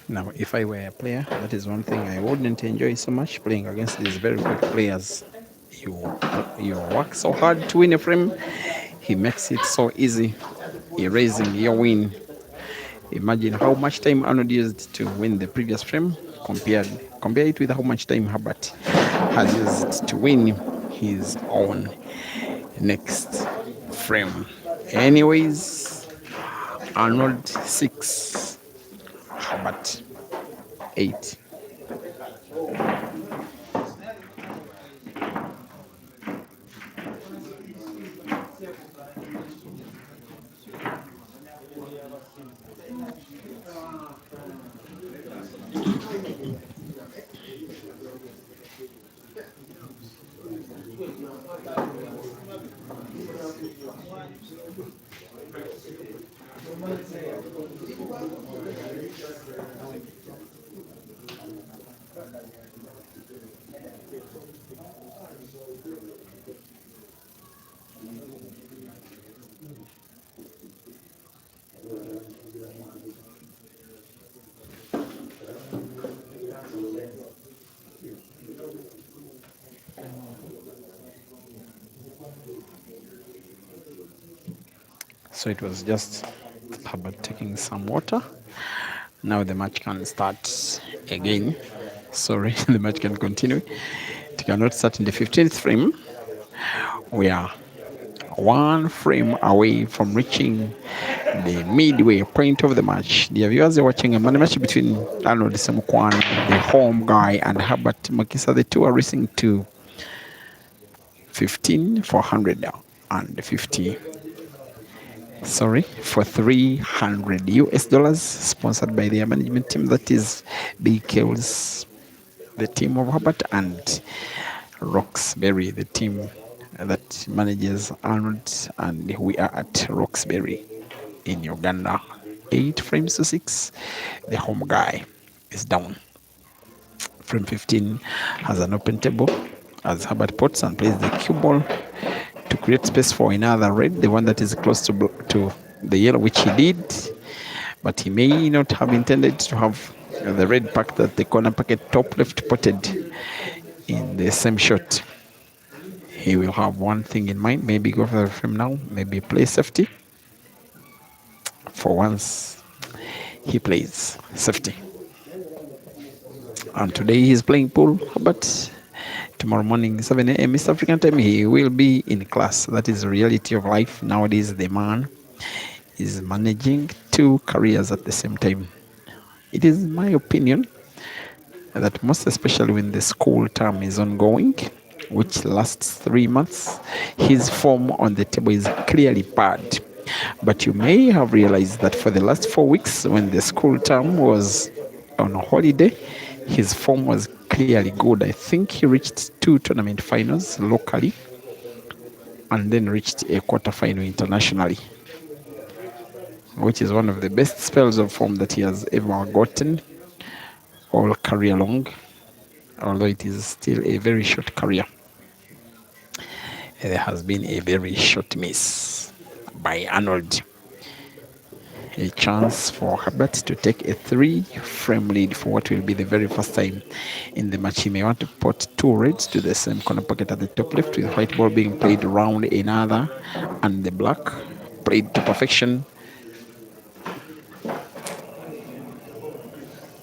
Speaker 5: Now, if I were a player, that is one thing I wouldn't enjoy so much, playing against these very quick players. You work so hard to win a frame, he makes it so easy, erasing your win. Imagine how much time Arnold used to win the previous frame, compare it with how much time HERBERT has used to win his own next frame. Anyways, Arnold 6, HERBERT 8. So it was just Herbert taking some water. Now the match can start again. Sorry, the match can continue. It cannot start in the 15th frame. We are one frame away from reaching the midway point of the match. Dear viewers, are watching a match between ARNOLD SEMUKWAANO, the home guy, and HERBERT MUKISA. The two are racing to 15 for 150. Sorry, for 300 US dollars, sponsored by their management team, that is BK's, the team of Herbert, and Roxbury, the team that manages ARNOLD, and we are at Roxbury in Uganda. 8 frames to 6. The home guy is down. Frame 15 has an open table as Herbert pots and plays the cue ball to create space for another red, the one that is close to the yellow, which he did, but he may not have intended to have the red pack that the corner packet top left potted in the same shot. He will have one thing in mind, maybe go for the frame now, maybe play safety. For once, he plays safety. And today he's playing pool, but tomorrow morning, 7 a.m. East African time, he will be in class. That is the reality of life. Nowadays, the man is managing 2 careers at the same time. It is my opinion that most especially when the school term is ongoing, which lasts 3 months, his form on the table is clearly bad. But you may have realized that for the last 4 weeks, when the school term was on holiday, his form was clearly good. I think he reached 2 tournament finals locally and then reached a quarterfinal internationally, which is one of the best spells of form that he has ever gotten all career long, although it is still a very short career. There has been a very short miss by ARNOLD. A chance for Herbert to take a 3-frame lead for what will be the very first time in the match. He may want to put 2 reds to the same corner pocket at the top left, with white ball being played around another, and the black played to perfection.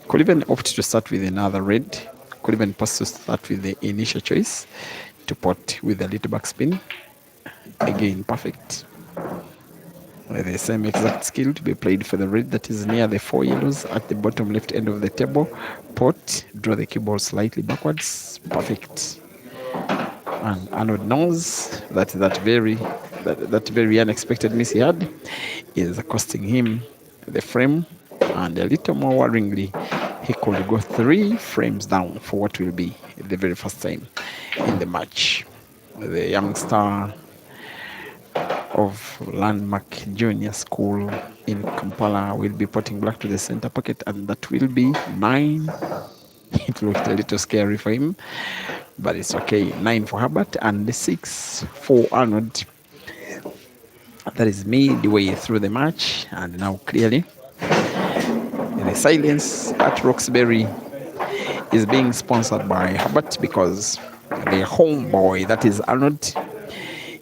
Speaker 5: Could even opt to start with another red. Could even pass to start with the initial choice to pot with a little backspin. Again, perfect. With the same exact skill to be played for the red that is near the 4 yellows at the bottom left end of the table. Pot, draw the cue ball slightly backwards. Perfect. And ARNOLD knows that that very unexpected miss he had is costing him the frame, and a little more worryingly, he could go 3 frames down for what will be the very first time in the match. The youngster of Landmark Junior School in Kampala will be putting black to the center pocket, and that will be 9. It looked a little scary for him, but it's okay. 9 for Herbert and 6 for ARNOLD. That is midway through the match, and now clearly the silence at Roxbury is being sponsored by Herbert, because the homeboy, that is ARNOLD,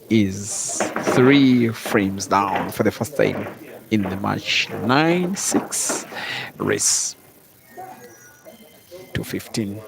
Speaker 5: is 3 frames down for the first time in the match. 9-6 race to 15.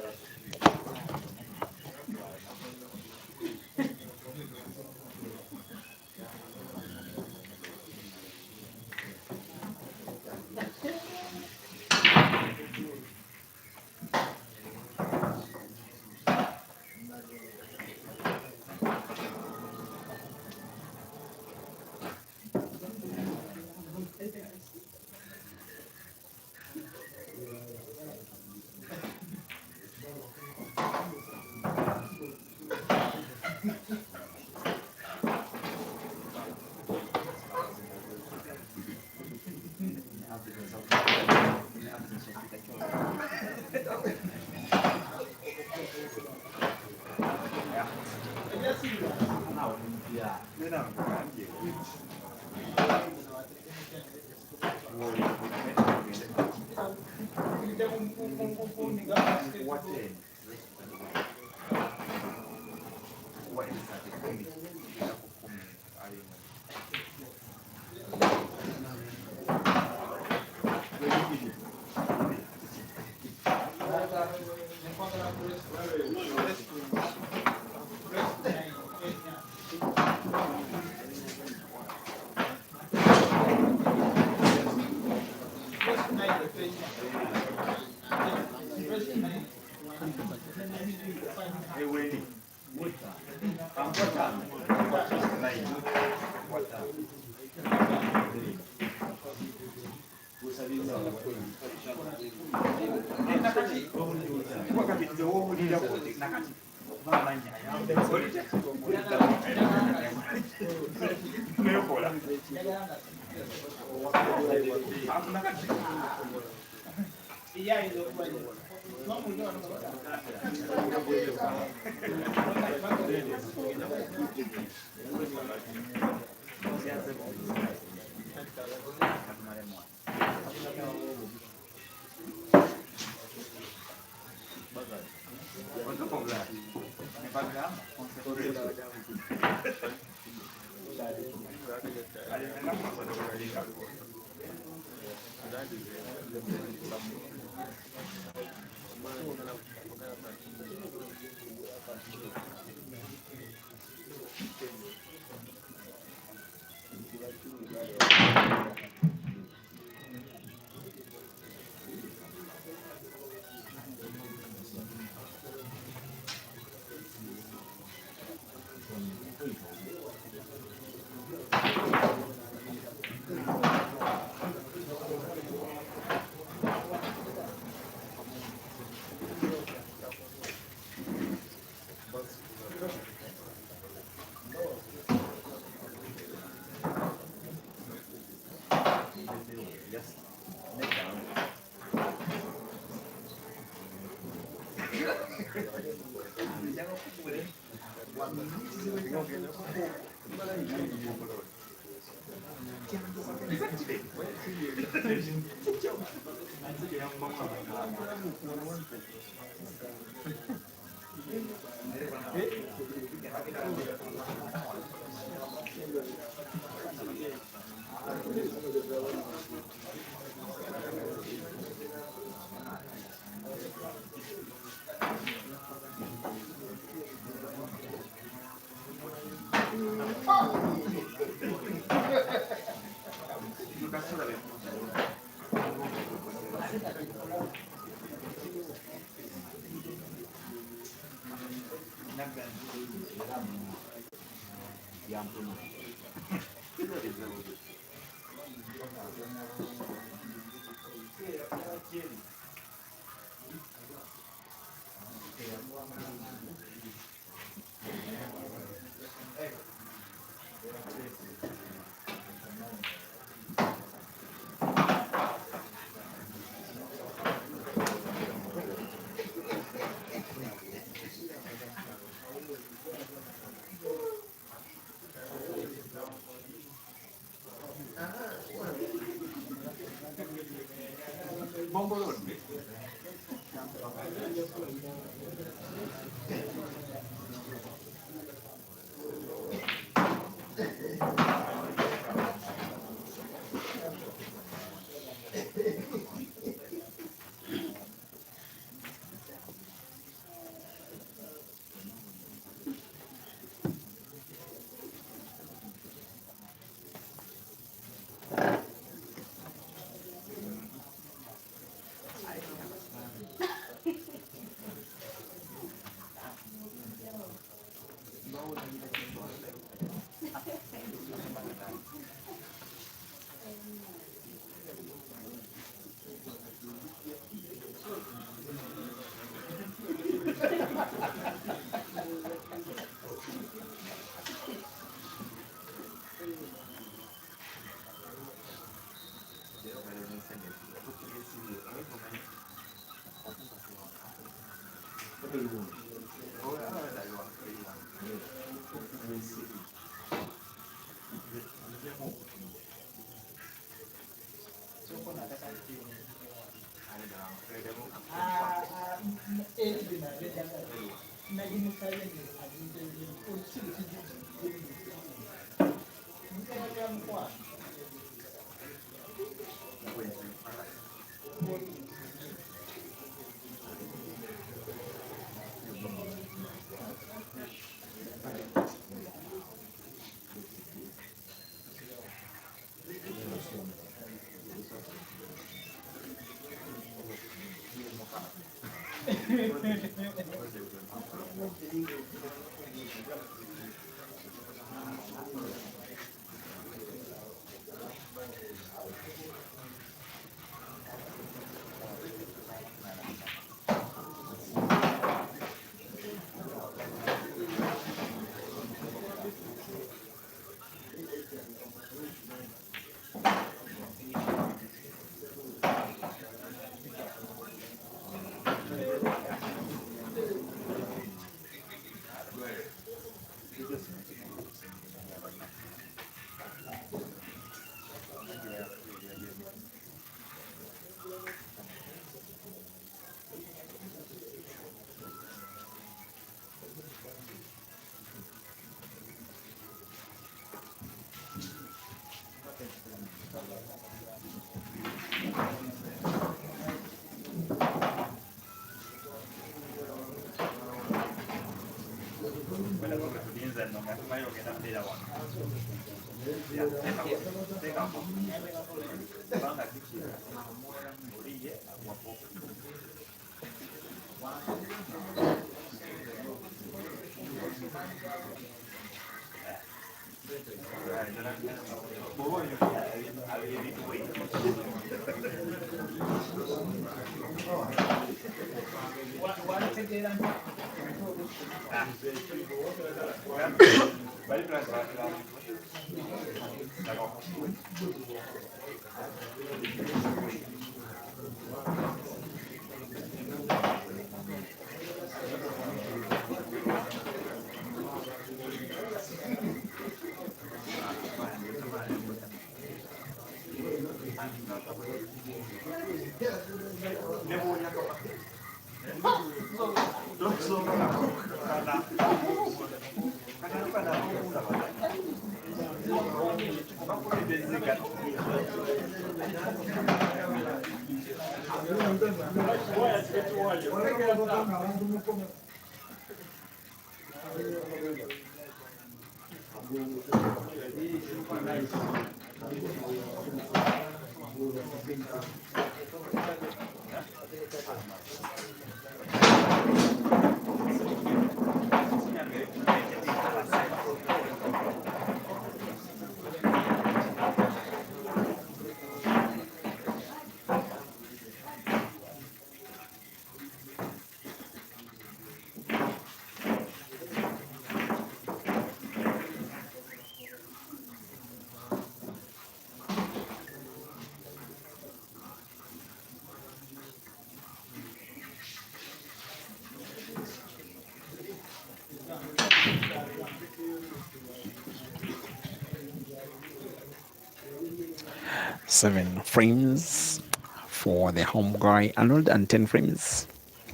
Speaker 5: 7 frames for the home guy Arnold and 10 frames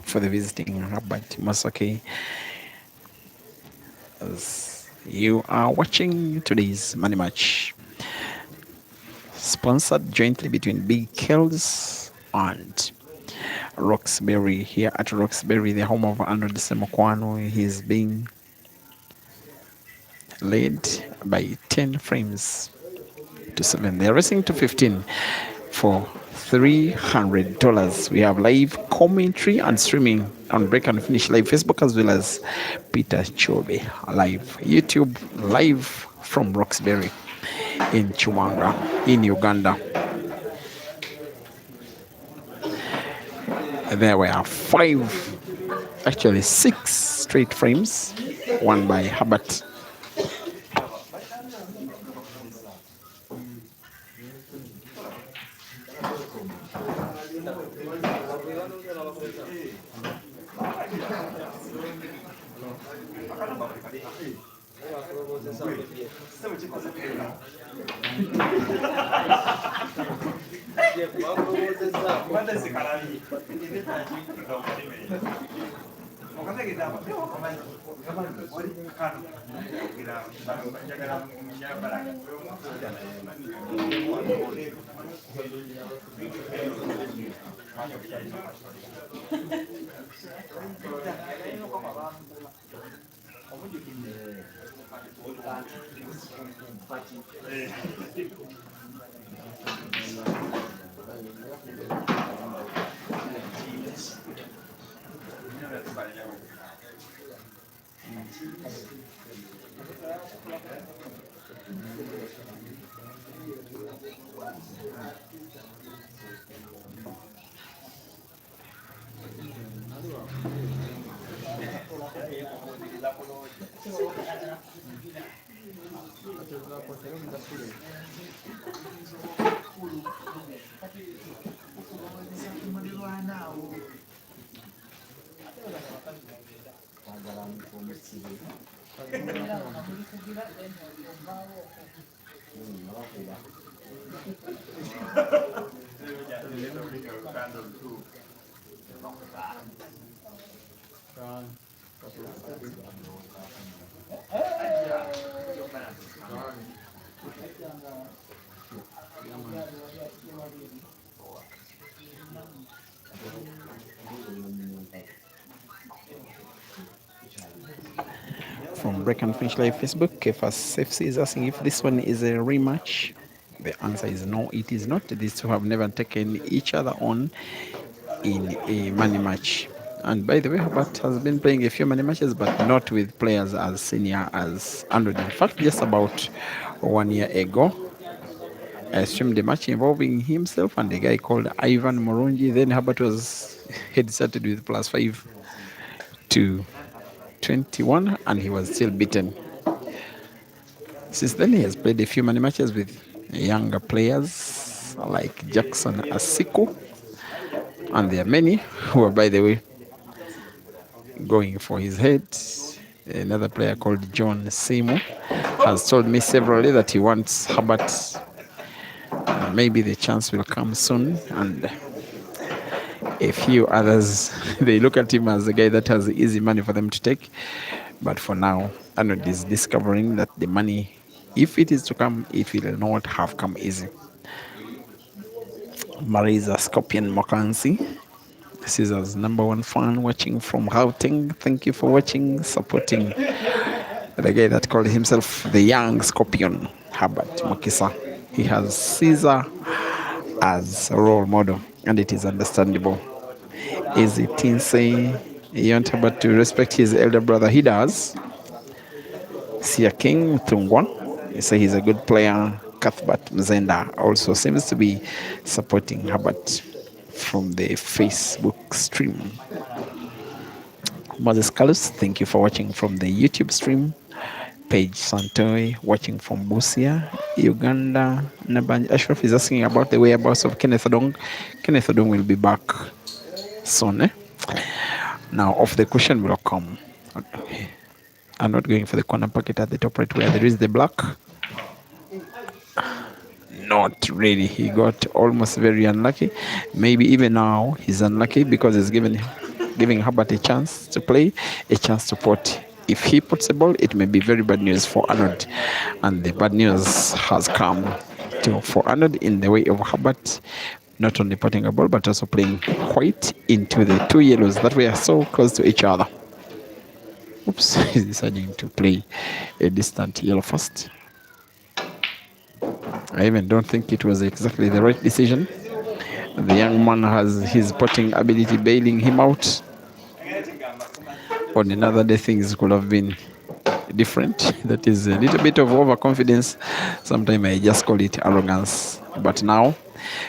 Speaker 5: for the visiting Herbert Masaki. As you are watching today's money match, sponsored jointly between Big Kells and Roxbury. Here at Roxbury, the home of Arnold SEMUKWAANO, he's being led by 10 frames to 7. They're racing to 15 for $300. We have live commentary and streaming on Break and Finish Live Facebook, as well as Peter Chobe live YouTube, live from Roxbury in Chumanga in Uganda. There were 5, actually 6 straight frames, won by Herbert. From Break and Finish Live Facebook, Kefas FC is asking if this one is a rematch. The answer is no, it is not. These two have never taken each other on in a money match. And by the way, Herbert has been playing a few money matches, but not with players as senior as ARNOLD. In fact, just about 1 year ago, I streamed a match involving himself and a guy called Ivan Morungi. Then Herbert was head started with +5 to 21, and he was still beaten. Since then, he has played a few money matches with younger players like Jackson Asiku, and there are many who are, by the way, going for his head. Another player called John Seymour has told me severally that he wants Herbert. Maybe the chance will come soon, and a few others, they look at him as a guy that has easy money for them to take. But for now, Arnold is discovering that the money, if it is to come, it will not have come easy. Marisa Scorpion Mokansi, Caesar's #1 fan, watching from Gauteng. Thank you for watching, supporting the guy that called himself the young Scorpion, Herbert Mukisa. He has Caesar as a role model, and it is understandable. Is it Tinsey? You want Herbert to respect his elder brother? He does. Sia King Tungwan, you say he's a good player. Cuthbert Mzenda also seems to be supporting Herbert from the Facebook stream. Moses Carlos, thank you for watching from the YouTube stream. Paige Santoy, watching from Busia, Uganda. Nabanj Ashraf is asking about the whereabouts of Kenneth Odong. Kenneth Odong will be back soon. Now, off the question will come. I'm not going for the corner pocket at the top right where there is the black. Not really. He got almost very unlucky. Maybe even now he's unlucky because he's giving Herbert a chance to play, a chance to put. If he puts a ball, it may be very bad news for Arnold. And the bad news has come for Arnold in the way of Herbert not only putting a ball but also playing quite into the two yellows that were so close to each other. Oops, he's deciding to play a distant yellow first. I even don't think it was exactly the right decision. The young man has his potting ability bailing him out. On another day, things could have been different. That is a little bit of overconfidence. Sometimes I just call it arrogance. But now,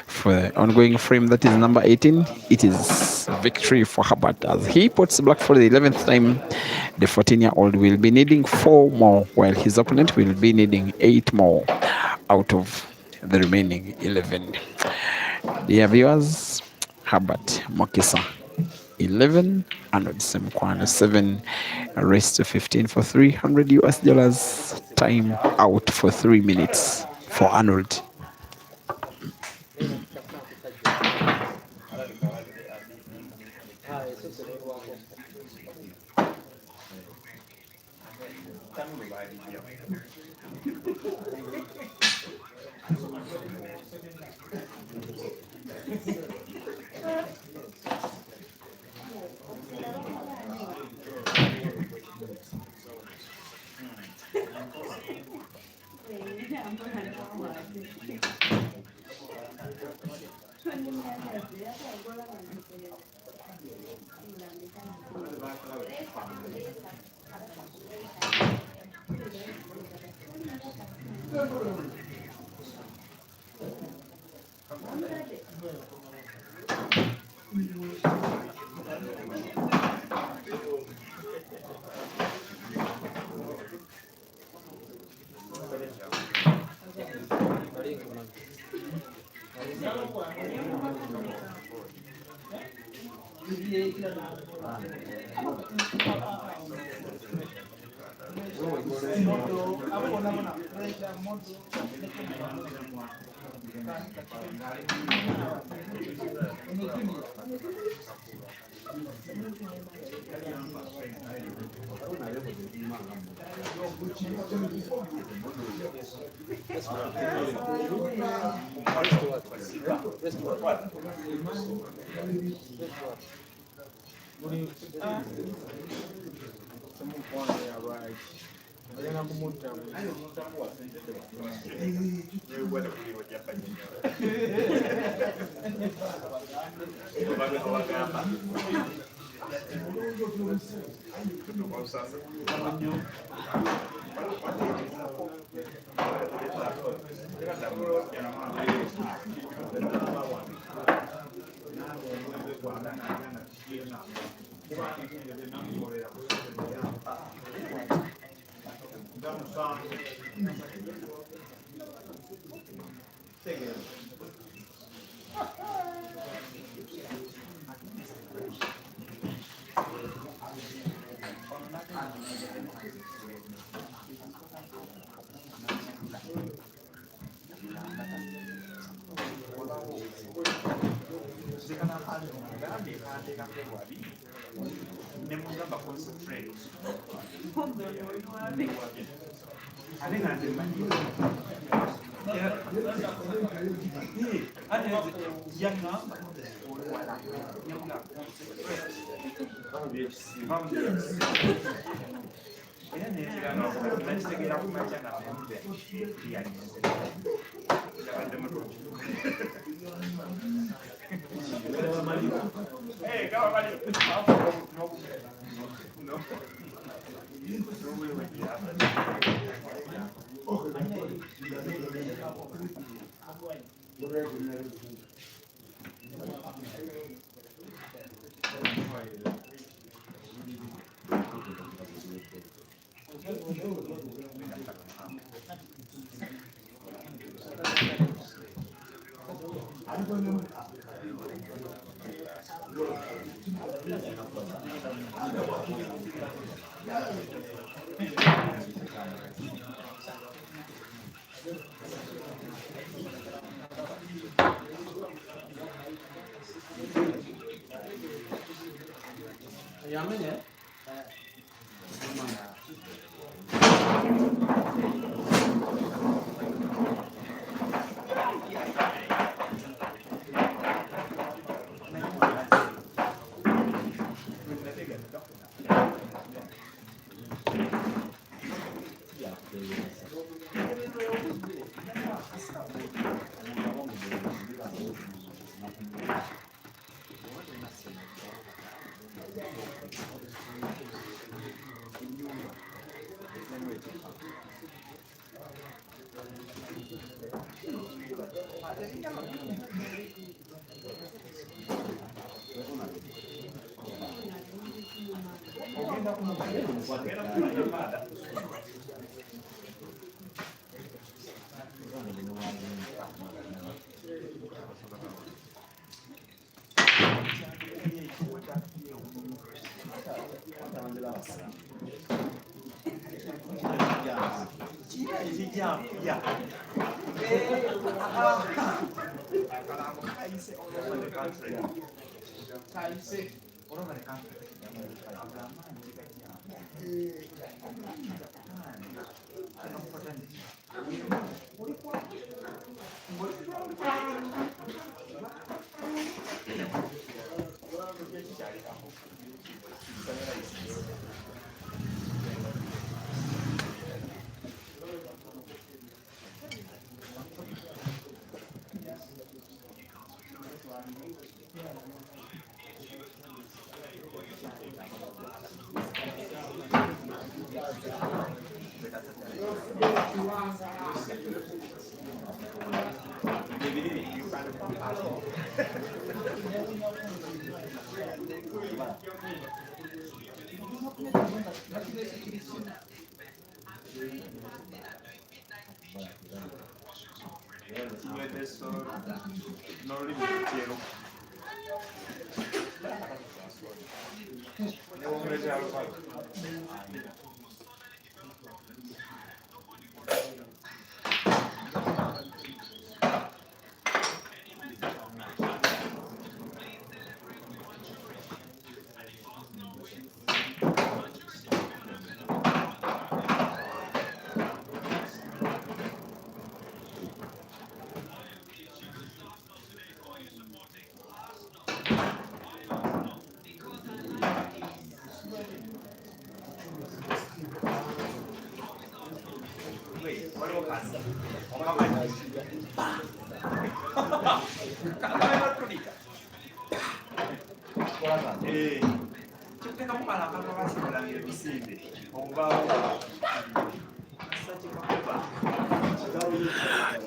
Speaker 5: for the ongoing frame that is number 18, it is victory for Herbert as he puts black for the 11th time. The 14-year-old will be needing 4 more, while his opponent will be needing 8 more out of the remaining 11. Dear viewers, Herbert Mukisa 11, Arnold SEMUKWAANO 7, race to 15 for $300. Time out for 3 minutes for Arnold.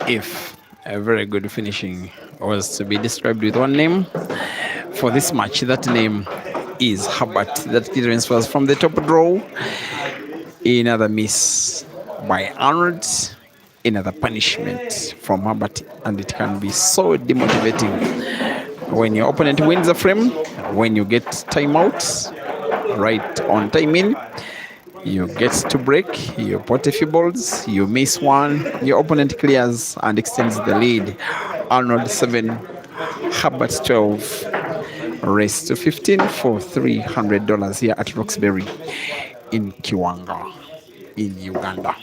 Speaker 5: If a very good finishing was to be described with one name for this match, that name is Herbert. That clearance was from the top draw. Another miss by Arnold. Another punishment from Herbert, and it can be so demotivating when your opponent wins a frame, when you get timeouts right on timing. You get to break, you pot a few balls, you miss one, your opponent clears and extends the lead. Arnold 7, Herbert 12, race to 15 for $300 here at Roxbury in Kiwanga, in Uganda.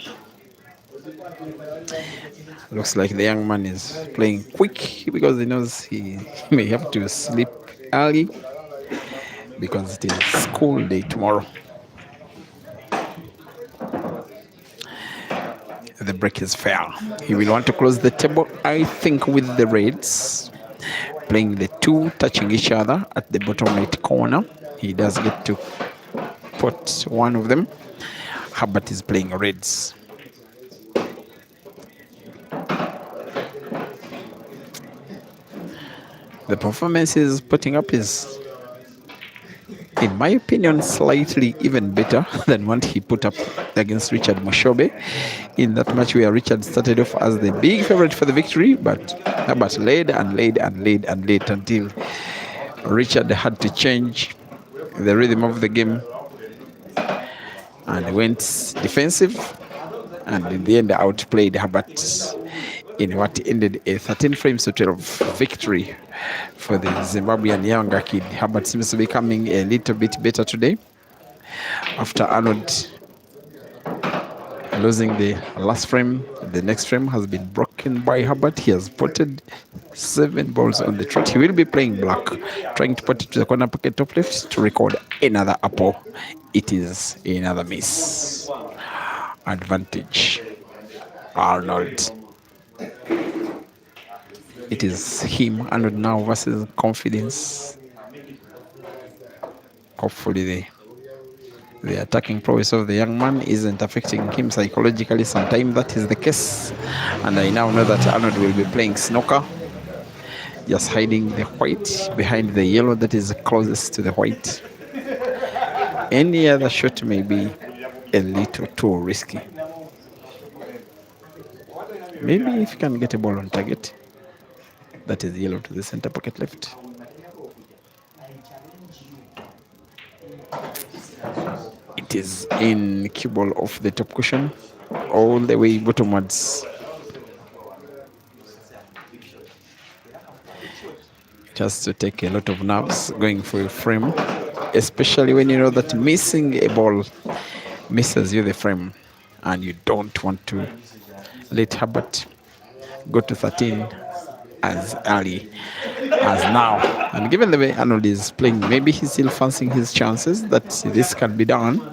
Speaker 5: Looks like the young man is playing quick because he knows he may have to sleep early because it is school day tomorrow. The break is fair. He will want to close the table, I think, with the reds. Playing the two, touching each other at the bottom right corner. He does get to put one of them. Herbert is playing reds. The performance he's putting up is, in my opinion, slightly even better than what he put up against Richard Moshobe in that match where Richard started off as the big favorite for the victory, but Herbert led until Richard had to change the rhythm of the game and went defensive, and in the end outplayed Herbert in what ended a 13 frames to 12 victory for the Zimbabwean younger kid. Herbert seems to be coming a little bit better today after Arnold losing the last frame. The next frame has been broken by Herbert. He has potted 7 balls on the trot. He will be playing black, trying to put it to the corner pocket top left to record another apple. It is another miss. Advantage Arnold. It is him, Arnold now versus confidence. Hopefully the attacking prowess of the young man isn't affecting him psychologically. Sometimes that is the case. And I now know that Arnold will be playing snooker, just hiding the white behind the yellow that is closest to the white. Any other shot may be a little too risky. Maybe if you can get a ball on target, that is yellow to the center pocket left. It is in cue ball off the top cushion, all the way bottomwards. It has to take a lot of nerves going for a frame, especially when you know that missing a ball misses you the frame, and you don't want to let Herbert go to 13 as early as now. And given the way Arnold is playing, maybe he's still fancying his chances that this can be done.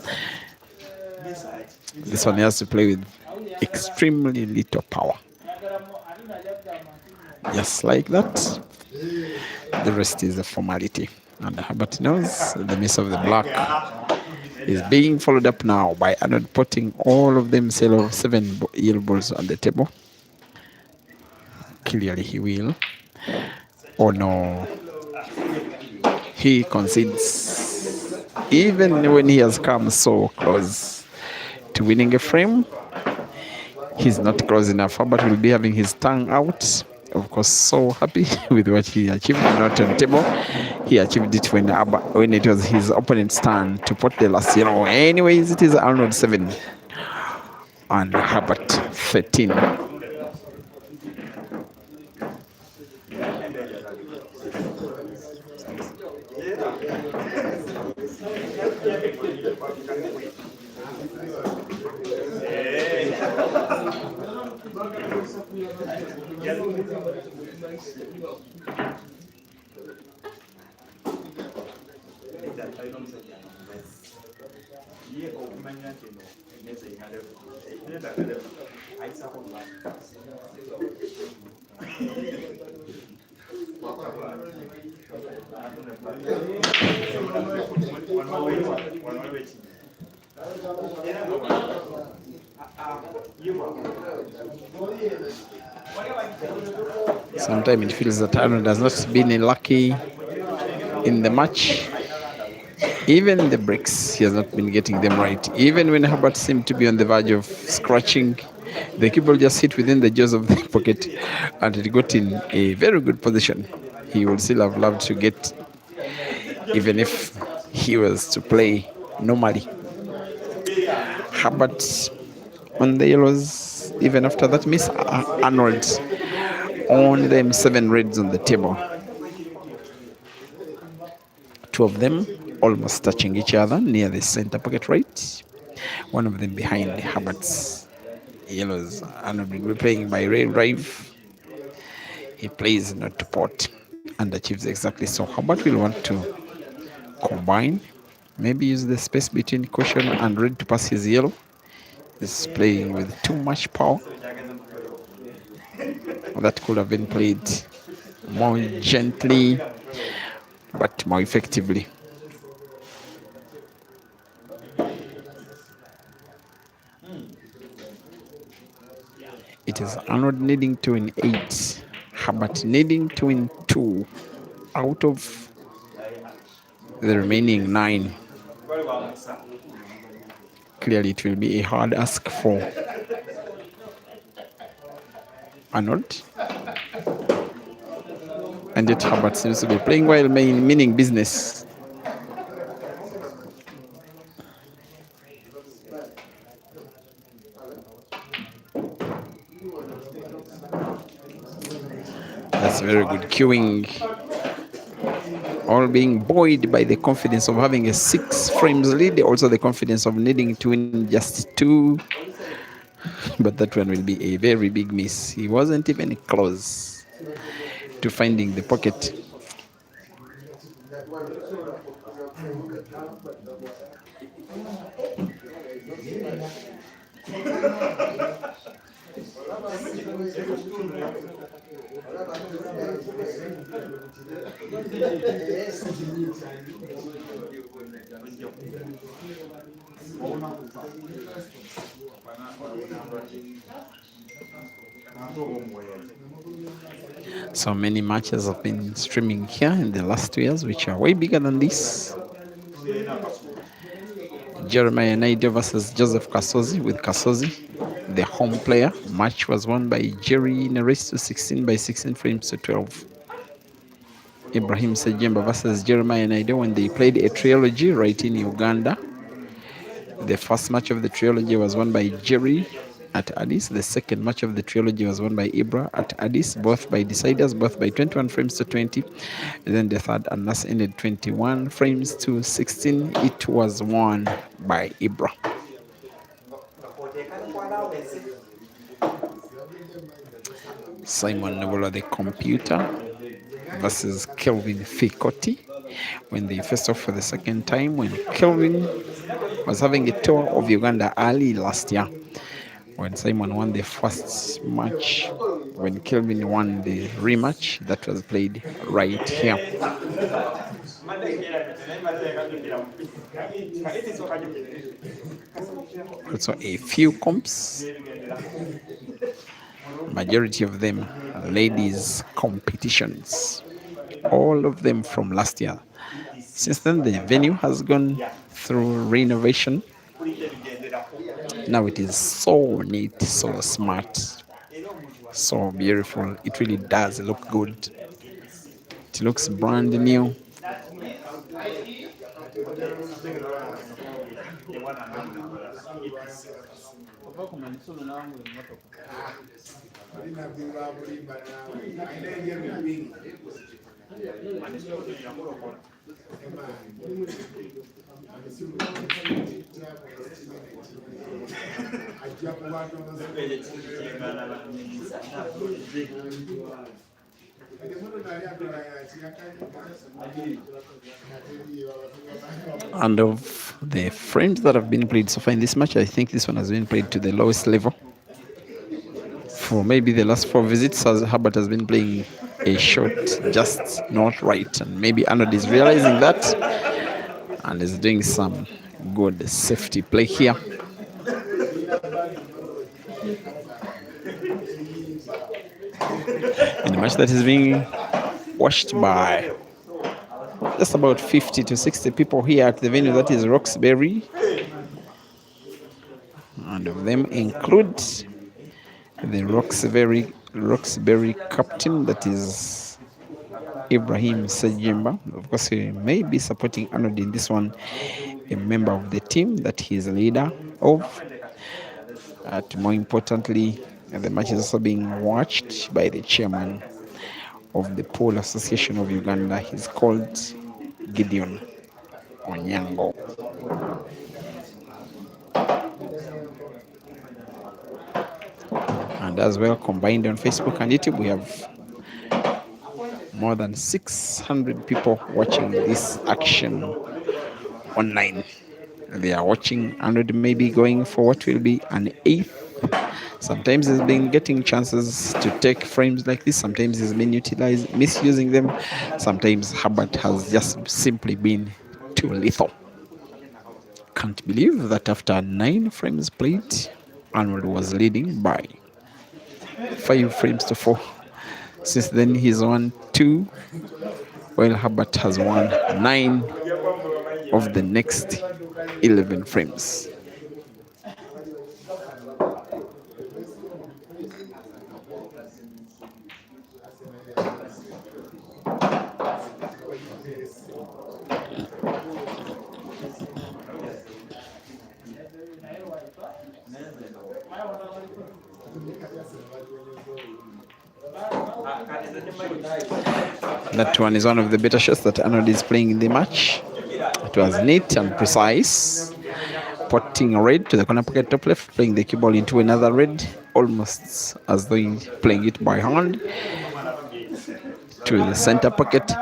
Speaker 5: This one has to play with extremely little power. Just like that. The rest is a formality. And Herbert knows the miss of the black is being followed up now by Arnold putting all of them 7 yellow balls on the table. Clearly he will. Oh no. He concedes. Even when he has come so close to winning a frame, he's not close enough. Herbert will be having his tongue out. Of course, so happy with what he achieved. Not on table. He achieved it when it was his opponent's turn to put the last yellow. Anyways, it is Arnold 7 and Herbert 13. Sometimes it feels that Arnold has not been lucky in the match. Even in the breaks, he has not been getting them right. Even when Herbert seemed to be on the verge of scratching, the cable just hit within the jaws of the pocket and it got in a very good position. He would still have loved to get, even if he was to play normally. Herbert on the yellows, even after that miss, Arnold on them 7 reds on the table. 2 of them almost touching each other near the center pocket right. One of them behind Herbert's yellows. Arnold will be playing by Ray Drive. He plays not to pot and achieves exactly so. Herbert will want to combine, maybe use the space between caution and red to pass his yellow. He's playing with too much power. That could have been played more gently but more effectively. It is Arnold needing to win 8, Herbert needing to win 2 out of the remaining 9. Clearly it will be a hard ask for Arnold. And yet Herbert seems to be playing well, meaning business. That's very good queuing. All being buoyed by the confidence of having a 6 frames lead, also the confidence of needing to win just 2. But that one will be a very big miss. He wasn't even close to finding the pocket. So many matches have been streaming here in the last 2 years, which are way bigger than this. Jeremiah Naido versus Joseph Kasozi with Kasozi, the home player. Match was won by Jerry in a race to 16 by 16 frames to 12. Ibrahim Sejemba versus Jeremiah Naido when they played a trilogy right in Uganda. The first match of the trilogy was won by Jerry at Addis. The second match of the trilogy was won by Ibra at Addis, both by deciders, both by 21 frames to 20. And then the third and last ended 21 frames to 16. It was won by Ibra. Simon Novola, the computer, versus Kelvin Fikoti when they faced off for the second time, when Kelvin was having a tour of Uganda early last year. When Simon won the first match, when Kelvin won the rematch, that was played right here. Also a few comps majority of them ladies competitions, all of them from last year. Since then, the venue has gone through renovation. Now it is so neat, so smart, so beautiful. It really does look good. It looks brand new. And of the frames that have been played so far in this match, I think this one has been played to the lowest level. For maybe the last 4 visits, as Herbert has been playing a shot just not right, and maybe Arnold is realizing that and is doing some good safety play here. In a match that is being watched by just about 50 to 60 people here at the venue that is Roxbury, and of them include the Roxbury captain, that is Ibrahim Sejimba. Of course, he may be supporting Arnold in this one, a member of the team that he is a leader of. More importantly, the match is also being watched by the chairman of the Pool Association of Uganda. He's called Gideon Onyango. And as well, combined on Facebook and YouTube, we have more than 600 people watching this action online. They are watching Arnold maybe going for what will be an 8th. Sometimes he's been getting chances to take frames like this. Sometimes he's been misusing them. Sometimes Herbert has just simply been too lethal. Can't believe that after 9 frames played, Arnold was leading by 5 frames to 4. Since then, he's won 2, while Herbert has won 9 of the next 11 frames. That one is one of the better shots that Arnold is playing in the match. It was neat and precise. Potting a red to the corner pocket top left, playing the cue ball into another red, almost as though he's playing it by hand, to the center pocket.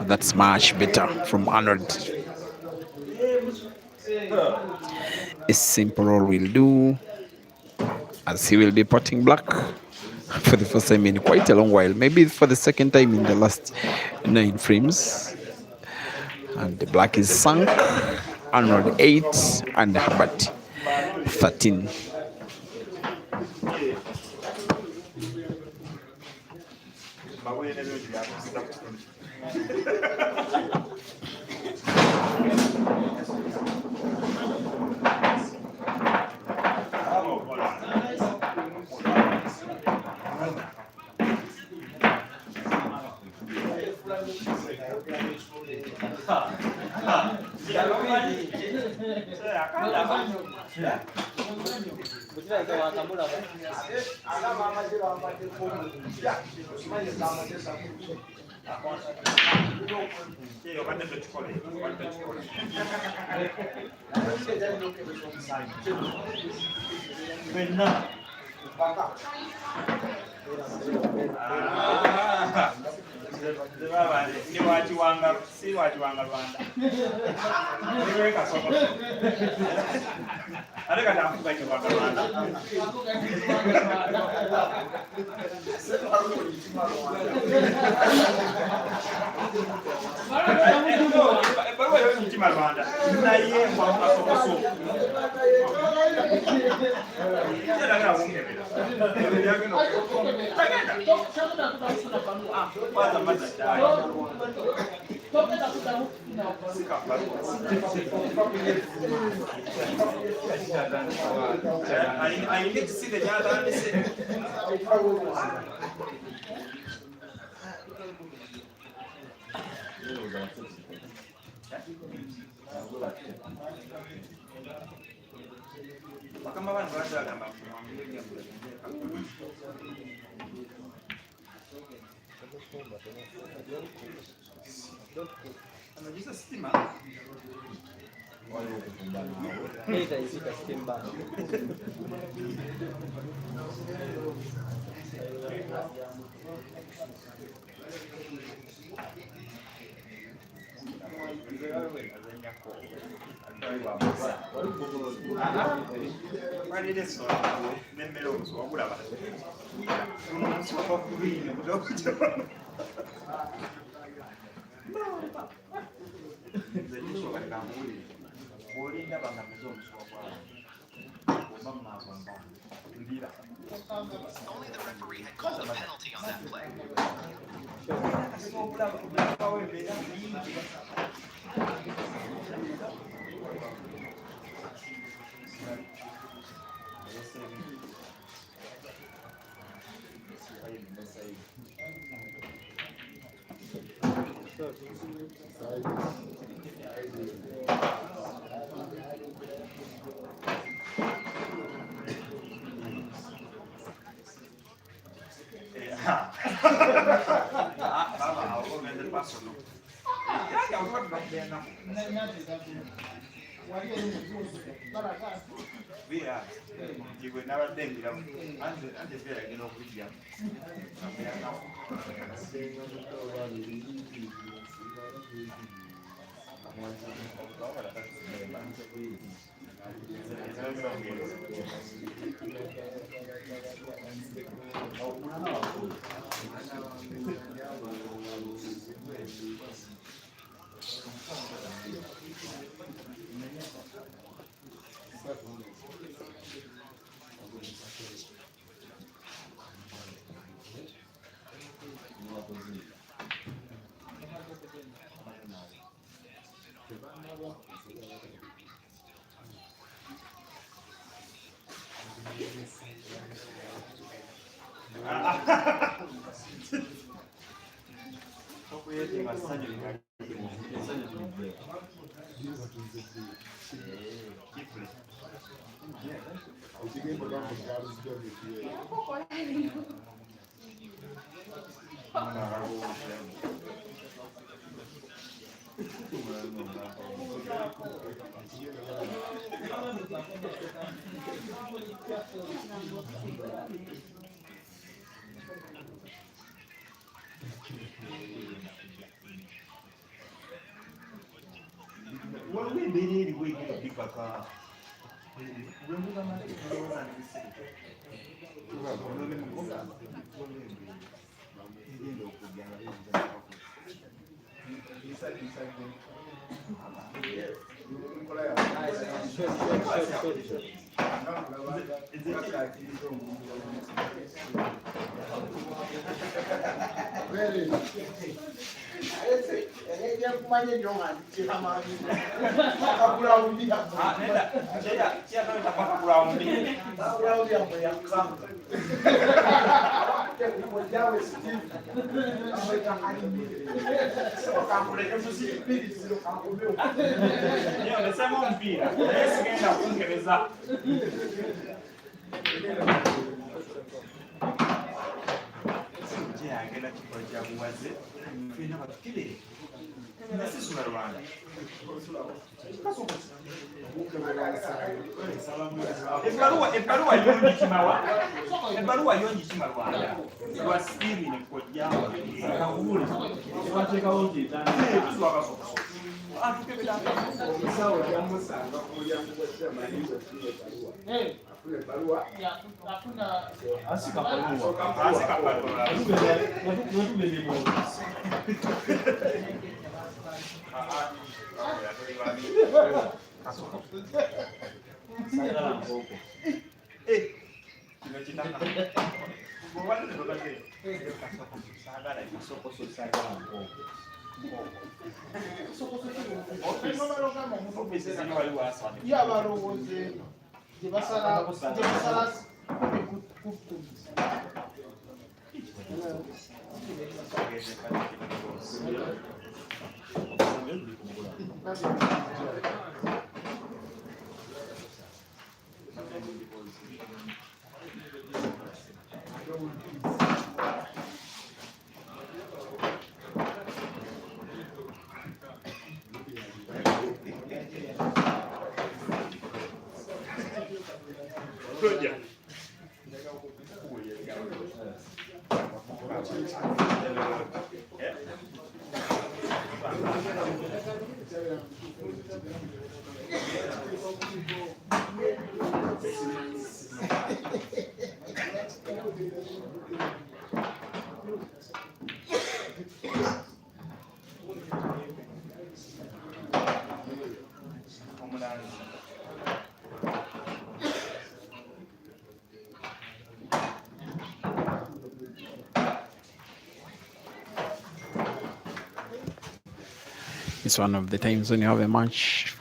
Speaker 5: That's much better from Arnold. A simple roll will do, as he will be potting black for the first time in quite a long while, maybe for the second time in the last 9 frames. And the black is sunk. Arnold 8 and Herbert 13.
Speaker 4: Ni wachiwanga si wachiwanga Rwanda. Niwe kasoko. Ada kata aku baca Rwanda Rwanda. Baru aja kunci Rwanda. Naye mau kasoko so. Dia dah kena mungkin beda. Dia kena. I need to see the data. Kama bana baada kama kumwangalia anajisa stima
Speaker 6: Ita isika stimba.
Speaker 7: Only the referee had called a penalty on that play.
Speaker 4: Ebaluwa y'omutima wa ebbaluwa yo ngikima Rwanda lwa siimi ne kodi yangu
Speaker 5: It's one of the times when you have a match,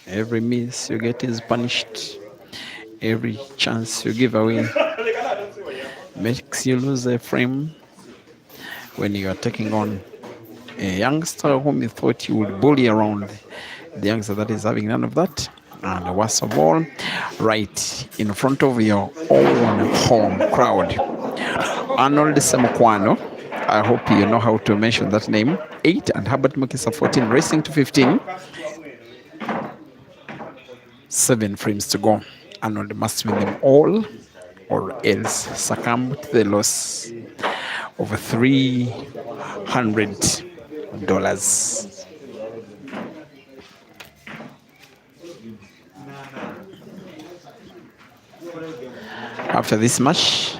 Speaker 5: every miss you get is punished. Every chance you give away makes you lose a frame when you are taking on a youngster whom you thought you would bully around. The youngster that is having none of that. And worst of all, right in front of your own home crowd. Arnold SEMUKWAANO, I hope you know how to mention that name. 8 and HERBERT MUKISA 14, racing to 15. 7 frames to go. Arnold must win them all or else succumb to the loss of $300. After this match,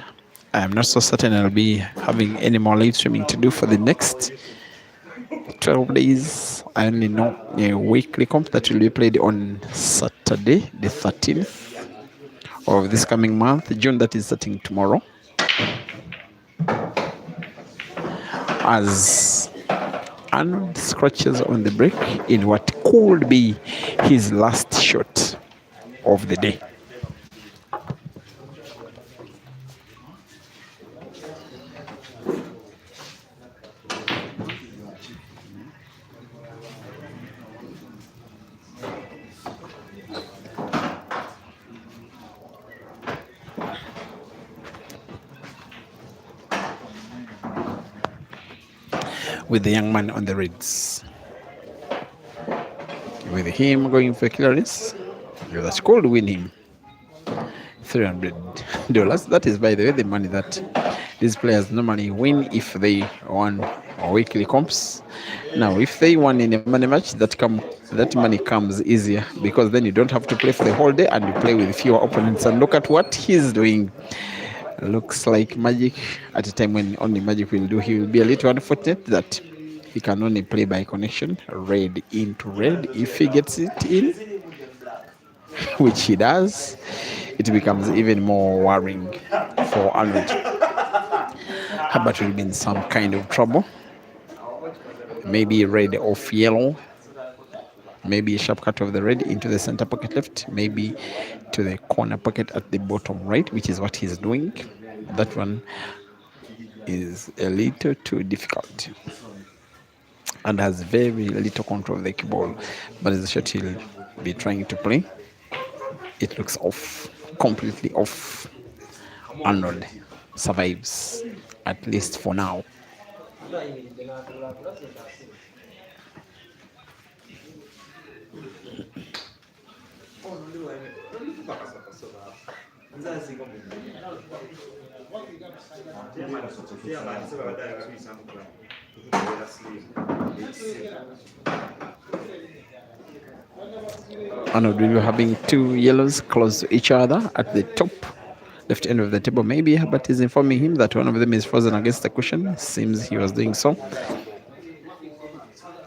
Speaker 5: I am not so certain I'll be having any more live streaming to do for the next 12 days. I only know a weekly comp that will be played on Saturday, the 13th of this coming month, June, that is starting tomorrow. As Arnold scratches on the brake in what could be his last shot of the day. With the young man on the reds. With him going for clearance, that could win him $300. That is, by the way, the money that these players normally win if they won weekly comps. Now, if they won in a money match, that money comes easier because then you don't have to play for the whole day and you play with fewer opponents. And look at what he's doing. Looks like magic at a time when only magic will do. He will be a little unfortunate that he can only play by connection, red into red. If he gets it in, which he does, it becomes even more worrying for Arnold. Herbert will be in some kind of trouble. Maybe red off yellow. Maybe a sharp cut of the red into the center pocket left. Maybe to the corner pocket at the bottom right, which is what he's doing. That one is a little too difficult and has very little control of the cue ball. But as the shot he'll be trying to play, it looks off, completely off. Arnold survives, at least for now. Arnold will be having two yellows close to each other at the top left end of the table. Maybe Herbert is informing him that one of them is frozen against the cushion. Seems he was doing so.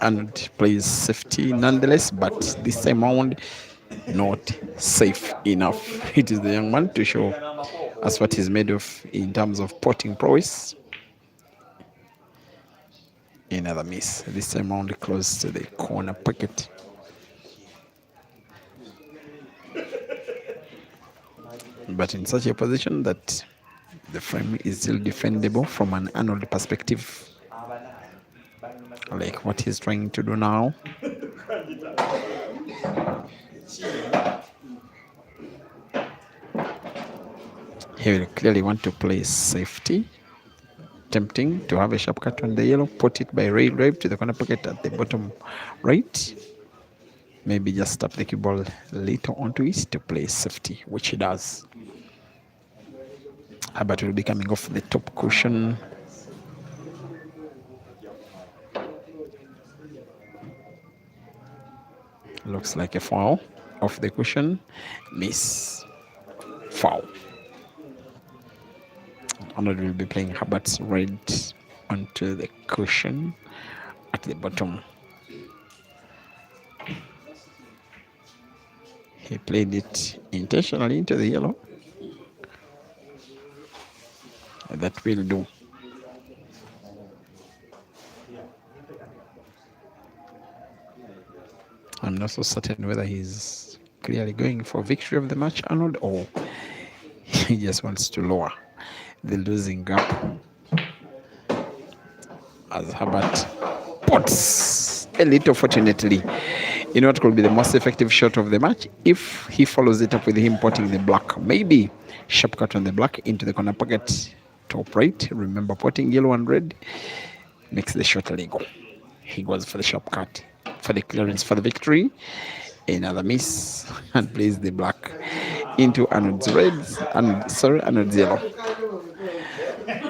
Speaker 5: Arnold plays safety nonetheless, but this time around, not safe enough. It is the young man to show us what he's made of in terms of potting prowess. Another miss. This time around close to the corner pocket. But in such a position that the frame is still defendable from an Arnold perspective, like what he's trying to do now. He will clearly want to play safety, tempting to have a sharp cut on the yellow, put it by rail drive to the corner pocket at the bottom right. Maybe just tap the cue ball later onto it to play safety, which he does. Herbert will be coming off the top cushion. Looks like a foul off the cushion. Miss. Foul. Arnold will be playing Herbert's red onto the cushion at the bottom. He played it intentionally into the yellow. That will do. I'm not so certain whether he's clearly going for victory of the match, Arnold, or he just wants to lower the losing gap. As Herbert pots a little, fortunately, in what could be the most effective shot of the match if he follows it up with him potting the black. Maybe sharp cut on the black into the corner pocket, top right. Remember, potting yellow and red makes the shot legal. He goes for the sharp cut, for the clearance, for the victory. Another miss, and plays the black into Arnold's red, and Arnold's yellow.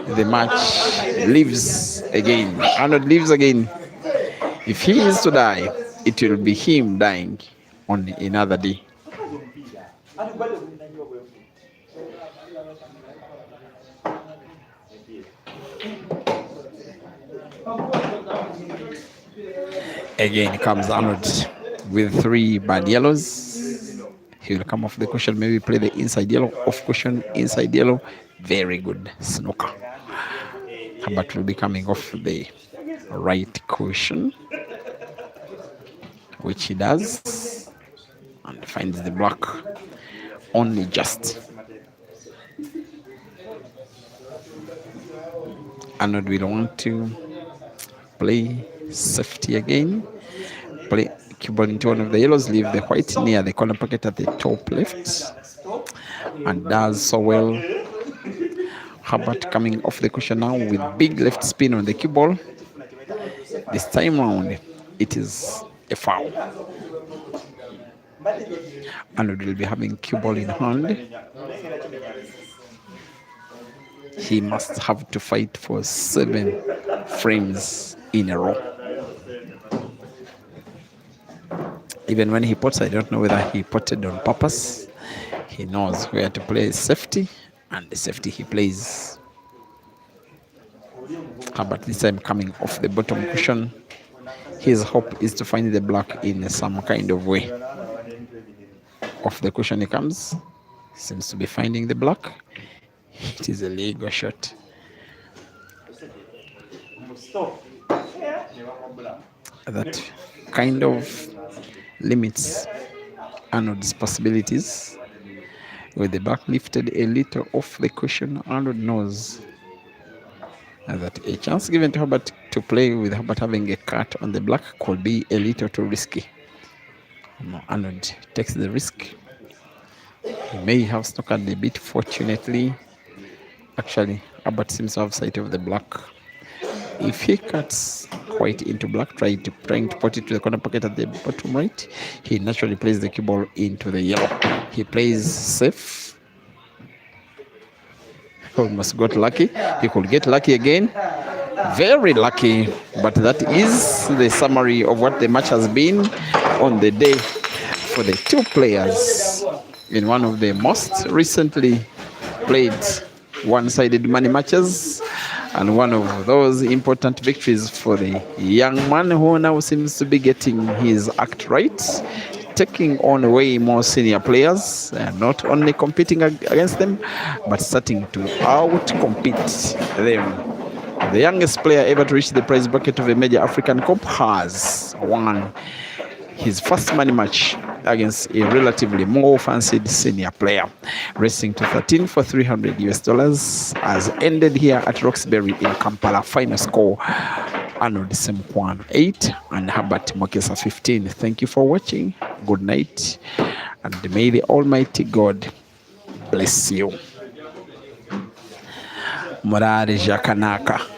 Speaker 5: The match lives again. Arnold lives again. If he is to die, it will be him dying on another day. Again comes Arnold with 3 bad yellows. He will come off the cushion, maybe play the inside yellow, off cushion, inside yellow. Very good snooker. Herbert will be coming off the right cushion, which he does, and finds the black only just. Arnold will want to play safety again, play cue ball into one of the yellows, leave the white near the corner pocket at the top left, and does so well. Herbert coming off the cushion now with big left spin on the cue ball. This time round, it is a foul. Arnold will be having cue ball in hand. He must have to fight for 7 frames in a row. Even when he pots, I don't know whether he potted on purpose. He knows where to play safety, and the safety he plays. But this time coming off the bottom cushion, his hope is to find the black in some kind of way. Off the cushion he comes, seems to be finding the black. It is a legal shot. That kind of limits Arnold's possibilities. With the back lifted a little off the cushion, Arnold knows that a chance given to Herbert to play with Herbert having a cut on the black could be a little too risky. Arnold takes the risk. He may have snookered a bit, fortunately. Actually, Herbert seems to have sight of the black. If he cuts white into black, trying to put it to the corner pocket at the bottom right, he naturally plays the cue ball into the yellow. He plays safe. Almost got lucky. He could get lucky again. Very lucky. But that is the summary of what the match has been on the day for the two players in one of the most recently played one-sided money matches, and one of those important victories for the young man who now seems to be getting his act right, taking on way more senior players, not only competing against them, but starting to out-compete them. The youngest player ever to reach the prize bracket of a major African Cup has won his first money match against a relatively more fancied senior player, racing to 13 for $300 US, has ended here at Roxbury in Kampala. Final score: ARNOLD SEMUKWAANO 8 and HERBERT MUKISA 15. Thank you for watching. Good night, and may the Almighty God bless you. Murari Jakanaka.